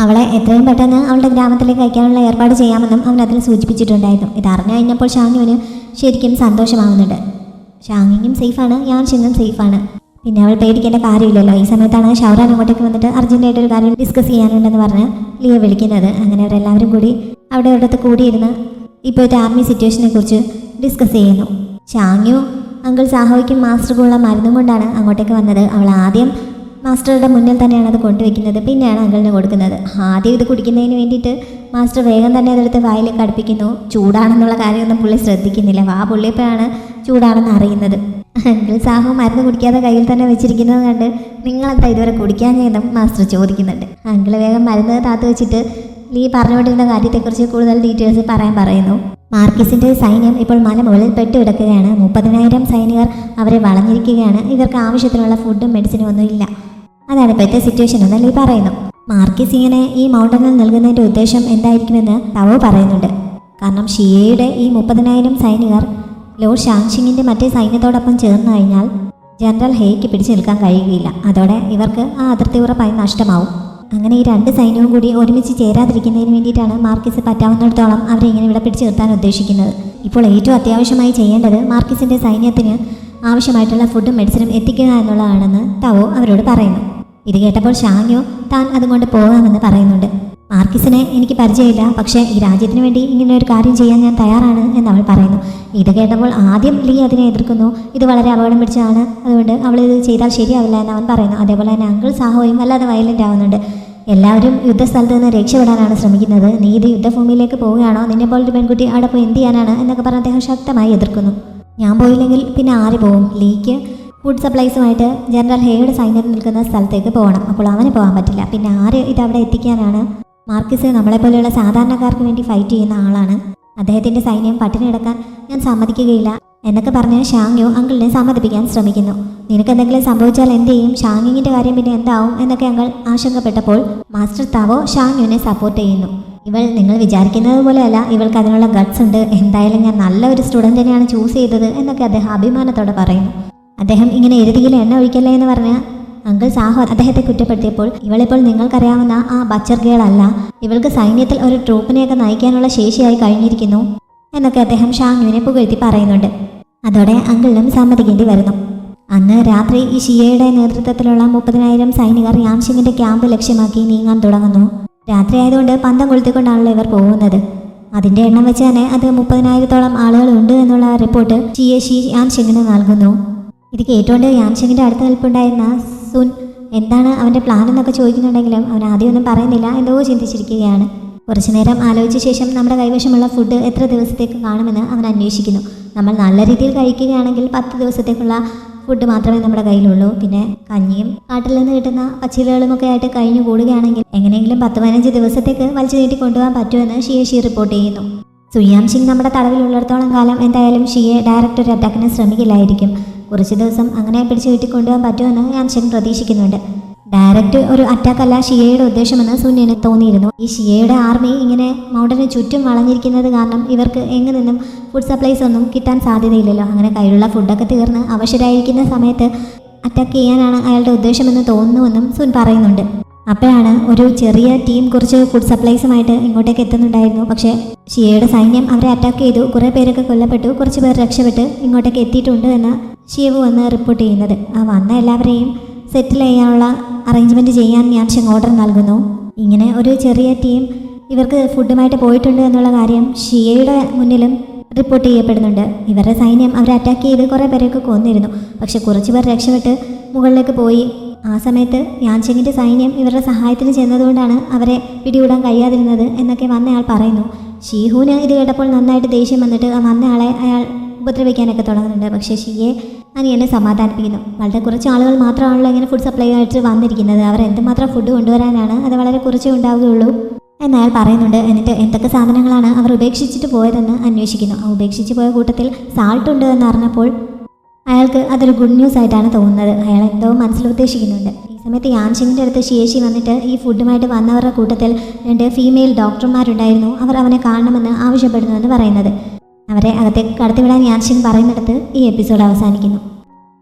അവളെ എത്രയും പെട്ടെന്ന് അവളുടെ ഗ്രാമത്തിലേക്ക് അയക്കാനുള്ള ഏർപ്പാട് ചെയ്യാമെന്നും അവൻ അതിൽ സൂചിപ്പിച്ചിട്ടുണ്ടായിരുന്നു. ഇതറിഞ്ഞു കഴിഞ്ഞപ്പോൾ ഷാങ്യുവിന് ശരിക്കും സന്തോഷമാവുന്നുണ്ട്. ഷാങ്ങിങ്ങും സേഫാണ്, യാൻഷിങ്ങും സേഫാണ്, പിന്നെ അവൾ പേടിക്കേണ്ട കാര്യമില്ലല്ലോ. ഈ സമയത്താണ് ഷൗറാൻ അങ്ങോട്ടേക്ക് വന്നിട്ട് അർജൻറ്റായിട്ടൊരു കാര്യം ഡിസ്കസ് ചെയ്യാനുണ്ടെന്ന് പറഞ്ഞ് ലിയെ വിളിക്കുന്നത്. അങ്ങനെ അവരെല്ലാവരും കൂടി അവിടെ ഒരിടത്ത് കൂടിയിരുന്ന് ഇപ്പോഴത്തെ ആർമി സിറ്റുവേഷനെ കുറിച്ച് ഡിസ്കസ് ചെയ്യുന്നു. ഷാങ്യു അങ്കിൾ സാഹോയ്ക്കും മാസ്റ്റർക്കുള്ള മരുന്നും കൊണ്ടാണ് അങ്ങോട്ടേക്ക് വന്നത്. അവൾ ആദ്യം മാസ്റ്ററുടെ മുന്നിൽ തന്നെയാണ് അത് കൊണ്ടുവയ്ക്കുന്നത്, പിന്നെയാണ് അങ്കിളിന് കൊടുക്കുന്നത്. ആദ്യം ഇത് കുടിക്കുന്നതിന് വേണ്ടിയിട്ട് മാസ്റ്റർ വേഗം തന്നെ അതെടുത്ത് വായിലേക്ക് അടുപ്പിക്കുന്നു. ചൂടാണെന്നുള്ള കാര്യമൊന്നും പുള്ളി ശ്രദ്ധിക്കുന്നില്ല. പുള്ളിയപ്പോഴാണ് ചൂടാണെന്ന് അറിയുന്നത്. അങ്കിൾ സാഹു മരുന്ന് കുടിക്കാതെ കയ്യിൽ തന്നെ വെച്ചിരിക്കുന്നത് കണ്ട് നിങ്ങളെന്താ ഇതുവരെ കുടിക്കാൻ ചെയ്യുന്നതും മാസ്റ്റർ ചോദിക്കുന്നുണ്ട്. അങ്കിൾ വേഗം മരുന്ന് താത്തു വെച്ചിട്ട് ലീ പറഞ്ഞുകൊണ്ടിരുന്ന കാര്യത്തെക്കുറിച്ച് കൂടുതൽ ഡീറ്റെയിൽസ് പറയുന്നു. മാർക്കിസിൻ്റെ സൈന്യം ഇപ്പോൾ മലമുകളിൽ പെട്ടുകിടക്കുകയാണ്. 30,000 സൈനികർ അവരെ വളഞ്ഞിരിക്കുകയാണ്. ഇവർക്ക് ആവശ്യത്തിനുള്ള ഫുഡും മെഡിസിനും ഒന്നും ഇല്ല. അതാണ് ഇപ്പോഴത്തെ സിറ്റുവേഷൻ എന്ന് ലീ പറയുന്നു. മാർക്കിസ് ഇങ്ങനെ ഈ മൗണ്ടനിൽ നൽകുന്നതിൻ്റെ ഉദ്ദേശം എന്തായിരിക്കുമെന്ന് തവോ പറയുന്നുണ്ട്. കാരണം ഷിയയുടെ ഈ 30,000 സൈനികർ ലോർഡ് ഷാങ്ഷിങ്ങിൻ്റെ മറ്റേ സൈന്യത്തോടൊപ്പം ചേർന്ന് കഴിഞ്ഞാൽ ജനറൽ ഹേയ്ക്ക് പിടിച്ചു നിൽക്കാൻ കഴിയുകയില്ല. അതോടെ ഇവർക്ക് ആ അതിർത്തി ഉറപ്പായി നഷ്ടമാവും. അങ്ങനെ ഈ 2 സൈന്യവും കൂടി ഒരുമിച്ച് ചേരാതിരിക്കുന്നതിന് വേണ്ടിയിട്ടാണ് മാർക്കിസ് പറ്റാവുന്നിടത്തോളം അവരെ ഇങ്ങനെ ഇവിടെ പിടിച്ചു നിർത്താൻ ഉദ്ദേശിക്കുന്നത്. ഇപ്പോൾ ഏറ്റവും അത്യാവശ്യമായി ചെയ്യേണ്ടത് മാർക്കിസിൻ്റെ സൈന്യത്തിന് ആവശ്യമായിട്ടുള്ള ഫുഡും മെഡിസിനും എത്തിക്കുക എന്നുള്ളതാണെന്ന് തവോ അവരോട് പറയുന്നു. ഇത് കേട്ടപ്പോൾ ഷാങ്യു താൻ അതുകൊണ്ട് പോകാമെന്ന് പറയുന്നുണ്ട്. മാർക്കിസിനെ എനിക്ക് പരിചയമില്ല, പക്ഷേ ഈ രാജ്യത്തിന് വേണ്ടി ഇങ്ങനെ ഒരു കാര്യം ചെയ്യാൻ ഞാൻ തയ്യാറാണ് എന്നവൾ പറയുന്നു. ഇത് കേട്ടപ്പോൾ ആദ്യം ലീ അതിനെ എതിർക്കുന്നു. ഇത് വളരെ അപകടം പിടിച്ചതാണ്, അതുകൊണ്ട് അവൾ ഇത് ചെയ്താൽ ശരിയാവില്ല എന്ന് അവൻ പറയുന്നു. അതേപോലെ തന്നെ അങ്കിൾ സാഹോയും വല്ലാതെ വയലൻ്റ് ആവുന്നുണ്ട്. എല്ലാവരും യുദ്ധസ്ഥലത്ത് നിന്ന് രക്ഷപ്പെടാനാണ് ശ്രമിക്കുന്നത്. നീ ഇത് യുദ്ധഭൂമിയിലേക്ക് പോവുകയാണോ? നിന്നെപ്പോലൊരു പെൺകുട്ടി അവിടെ പോയി എന്ത് ചെയ്യാനാണ് എന്നൊക്കെ പറഞ്ഞ് അദ്ദേഹം ശക്തമായി എതിർക്കുന്നു. ഞാൻ പോയില്ലെങ്കിൽ പിന്നെ ആര് പോവും? ലീക്ക് ഫുഡ് സപ്ലൈസുമായിട്ട് ജനറൽ ഹേയുടെ സൈന്യം നിൽക്കുന്ന സ്ഥലത്തേക്ക് പോകണം. അപ്പോൾ അവന് പോകാൻ പറ്റില്ല. പിന്നെ ആര് ഇതവിടെ എത്തിക്കാനാണ്? മാർക്കിസ് നമ്മളെപ്പോലെയുള്ള സാധാരണക്കാർക്ക് വേണ്ടി ഫൈറ്റ് ചെയ്യുന്ന ആളാണ്. അദ്ദേഹത്തിൻ്റെ സൈന്യം പട്ടിണി കിടക്കാൻ ഞാൻ സമ്മതിക്കുകയില്ല എന്നൊക്കെ പറഞ്ഞ് ഷാങ്യു അങ്കിളിനെ സമ്മതിപ്പിക്കാൻ ശ്രമിക്കുന്നു. നിനക്ക് എന്തെങ്കിലും സംഭവിച്ചാൽ എന്ത് ചെയ്യും? ഷാങ്യുവിൻ്റെ കാര്യം പിന്നെ എന്താവും എന്നൊക്കെ അങ്കിൾ ആശങ്കപ്പെട്ടപ്പോൾ മാസ്റ്റർ താവോ ഷാങ്യുവിനെ സപ്പോർട്ട് ചെയ്യുന്നു. ഇവൾ നിങ്ങൾ വിചാരിക്കുന്നത് പോലെയല്ല, ഇവൾക്ക് അതിനുള്ള ഗട്ട്സ് ഉണ്ട്. എന്തായാലും ഞാൻ നല്ല ഒരു സ്റ്റുഡൻറ്റിനെയാണ് ചൂസ് ചെയ്തത് എന്നൊക്കെ അദ്ദേഹം അഭിമാനത്തോടെ പറയുന്നു. അദ്ദേഹം ഇങ്ങനെ എഴുതിയിൽ എണ്ണ ഒഴിക്കല്ലേ എന്ന് പറഞ്ഞ അങ്കിൾ സാഹു അദ്ദേഹത്തെ കുറ്റപ്പെടുത്തിയപ്പോൾ ഇവളിപ്പോൾ നിങ്ങൾക്കറിയാവുന്ന ആ ബച്ചർ ഗേൾ അല്ല, ഇവൾക്ക് സൈന്യത്തിൽ ഒരു ട്രൂപ്പിനെയൊക്കെ നയിക്കാനുള്ള ശേഷിയായി കഴിഞ്ഞിരിക്കുന്നു എന്നൊക്കെ അദ്ദേഹം ഷാങ്യുവിനെ പുകഴ്ത്തി പറയുന്നുണ്ട്. അതോടെ അങ്കിളിനും സമ്മതിക്കേണ്ടി വരുന്നു. അന്ന് രാത്രി ഈ ഷിയയുടെ നേതൃത്വത്തിലുള്ള 30,000 സൈനികർ യാൻഷിങ്ങിൻ്റെ ക്യാമ്പ് ലക്ഷ്യമാക്കി നീങ്ങാൻ തുടങ്ങുന്നു. രാത്രി ആയതുകൊണ്ട് പന്തം കൊളുത്തിക്കൊണ്ടാണല്ലോ ഇവർ പോകുന്നത്. അതിൻ്റെ എണ്ണം വെച്ച് തന്നെ അത് 30,000-ഓളം ആളുകളുണ്ട് എന്നുള്ള റിപ്പോർട്ട് യാൻഷിങ്ങിന് നൽകുന്നു. ഇത് കേട്ടുകൊണ്ട് യാൻഷിങ്ങിൻ്റെ അടുത്ത് നിൽപ്പുണ്ടായിരുന്ന സുൻ എന്താണ് അവൻ്റെ പ്ലാൻ എന്നൊക്കെ ചോദിക്കുന്നുണ്ടെങ്കിലും അവൻ ആദ്യമൊന്നും പറയുന്നില്ല, എന്തോ ചിന്തിച്ചിരിക്കുകയാണ്. കുറച്ചു നേരം ആലോചിച്ച ശേഷം നമ്മുടെ കൈവശമുള്ള ഫുഡ് എത്ര ദിവസത്തേക്ക് കാണുമെന്ന് അവൻ അന്വേഷിക്കുന്നു. നമ്മൾ നല്ല രീതിയിൽ കഴിക്കുകയാണെങ്കിൽ 10 ദിവസത്തേക്കുള്ള ഫുഡ് മാത്രമേ നമ്മുടെ കയ്യിലുള്ളൂ. പിന്നെ കഞ്ഞിയും കാട്ടിൽ നിന്ന് കിട്ടുന്ന പച്ചിലകളുമൊക്കെ ആയിട്ട് കഴിഞ്ഞു കൂടുകയാണെങ്കിൽ എങ്ങനെയെങ്കിലും 10-15 ദിവസത്തേക്ക് വലിച്ചു നീട്ടി കൊണ്ടുപോകാൻ പറ്റുമെന്ന് ഷി റിപ്പോർട്ട് ചെയ്യുന്നു. സുയാം സിംഗ് നമ്മുടെ തടവിലുള്ളിടത്തോളം കാലം എന്തായാലും ഷിയെ ഡയറക്റ്റ് ഒരു അറ്റാക്കിന് ശ്രമിക്കില്ലായിരിക്കും. കുറച്ച് ദിവസം അങ്ങനെ പിടിച്ചു കെട്ടി കൊണ്ടുപോകാൻ പറ്റുമെന്ന് യാൻ സിംഗ് പ്രതീക്ഷിക്കുന്നുണ്ട്. ഡയറക്റ്റ് ഒരു അറ്റാക്കല്ല ഷിയയുടെ ഉദ്ദേശമെന്ന് സുന്യന് തോന്നിയിരുന്നു. ഈ ഷിയയുടെ ആർമി ഇങ്ങനെ മൗണ്ടന് ചുറ്റും വളഞ്ഞിരിക്കുന്നത് കാരണം ഇവർക്ക് എങ്ങു നിന്നും ഫുഡ് സപ്ലൈസ് ഒന്നും കിട്ടാൻ സാധ്യതയില്ലല്ലോ. അങ്ങനെ കയ്യിലുള്ള ഫുഡൊക്കെ തീർന്ന് അവശരായിരിക്കുന്ന സമയത്ത് അറ്റാക്ക് ചെയ്യാനാണ് അയാളുടെ ഉദ്ദേശമെന്ന് തോന്നുന്നുവെന്നും സുൻ പറയുന്നുണ്ട്. അപ്പോഴാണ് ഒരു ചെറിയ ടീം കുറച്ച് ഫുഡ് സപ്ലൈസുമായിട്ട് ഇങ്ങോട്ടേക്ക് എത്തുന്നുണ്ടായിരുന്നു. പക്ഷേ ഷിയയുടെ സൈന്യം അവരെ അറ്റാക്ക് ചെയ്തു. കുറേ പേരൊക്കെ കൊല്ലപ്പെട്ടു, കുറച്ച് പേർ രക്ഷപ്പെട്ട് ഇങ്ങോട്ടേക്ക് എത്തിയിട്ടുണ്ട് എന്ന് ഷിയവ് വന്ന് റിപ്പോർട്ട് ചെയ്യുന്നത്. ആ വന്ന എല്ലാവരെയും സെറ്റിൽ ചെയ്യാനുള്ള അറേഞ്ച്മെൻറ്റ് ചെയ്യാൻ യാൻ സിംഗ് ഓർഡർ നൽകുന്നു. ഇങ്ങനെ ഒരു ചെറിയ ടീം ഇവർക്ക് ഫുഡുമായിട്ട് പോയിട്ടുണ്ട് എന്നുള്ള കാര്യം ഷിയയുടെ മുന്നിലും റിപ്പോർട്ട് ചെയ്യപ്പെടുന്നുണ്ട്. ഇവരുടെ സൈന്യം അവരെ അറ്റാക്ക് ചെയ്ത് കുറേ പേരൊക്കെ കൊന്നിരുന്നു. പക്ഷെ കുറച്ച് പേർ രക്ഷപ്പെട്ട് മുകളിലേക്ക് പോയി. ആ സമയത്ത് യാൻ സിംഗിൻ്റെ സൈന്യം ഇവരുടെ സഹായത്തിന് ചെന്നതുകൊണ്ടാണ് അവരെ പിടികൂടാൻ കഴിയാതിരുന്നത് എന്നൊക്കെ വന്നയാൾ പറയുന്നു. ഷീഹുവിന് ഇത് കേട്ടപ്പോൾ നന്നായിട്ട് ദേഷ്യം വന്നിട്ട് വന്നയാളെ അയാൾ ഉപദ്രവിക്കാനൊക്കെ തുടങ്ങുന്നുണ്ട്. പക്ഷേ ഷിയെ അനിയനെ സമാധാനിപ്പിക്കുന്നു. വളരെ കുറച്ച് ആളുകൾ മാത്രമാണല്ലോ ഇങ്ങനെ ഫുഡ് സപ്ലൈ ആയിട്ട് വന്നിരിക്കുന്നത്. അവർ എന്തുമാത്രം ഫുഡ് കൊണ്ടുവരാനാണ്, അത് വളരെ കുറച്ചേ ഉണ്ടാവുകയുള്ളൂ എന്നയാൾ പറയുന്നുണ്ട്. എന്നിട്ട് എന്തൊക്കെ സാധനങ്ങളാണ് അവർ ഉപേക്ഷിച്ചിട്ട് പോയതെന്ന് അന്വേഷിക്കുന്നു. ആ ഉപേക്ഷിച്ച് പോയ കൂട്ടത്തിൽ സാൾട്ട് ഉണ്ട് എന്ന് അറിഞ്ഞപ്പോൾ അയാൾക്ക് അതൊരു ഗുഡ് ന്യൂസ് ആയിട്ടാണ് തോന്നുന്നത്. അയാൾ എന്തോ മനസ്സിൽ ഉദ്ദേശിക്കുന്നുണ്ട്. ഈ സമയത്ത് യാൻ സിംഗിൻ്റെ അടുത്ത് ഷിയേഷി വന്നിട്ട് ഈ ഫുഡുമായിട്ട് വന്നവരുടെ കൂട്ടത്തിൽ 2 ഫീമെയിൽ ഡോക്ടർമാരുണ്ടായിരുന്നു, അവർ അവനെ കാണണമെന്ന് ആവശ്യപ്പെടുന്നുവെന്ന് പറയുന്നത്. അവരെ അകത്തേക്ക് കടത്തിവിടാൻ യാൻ സിംഗ് പറയുന്നിടത്ത് ഈ എപ്പിസോഡ് അവസാനിക്കുന്നു.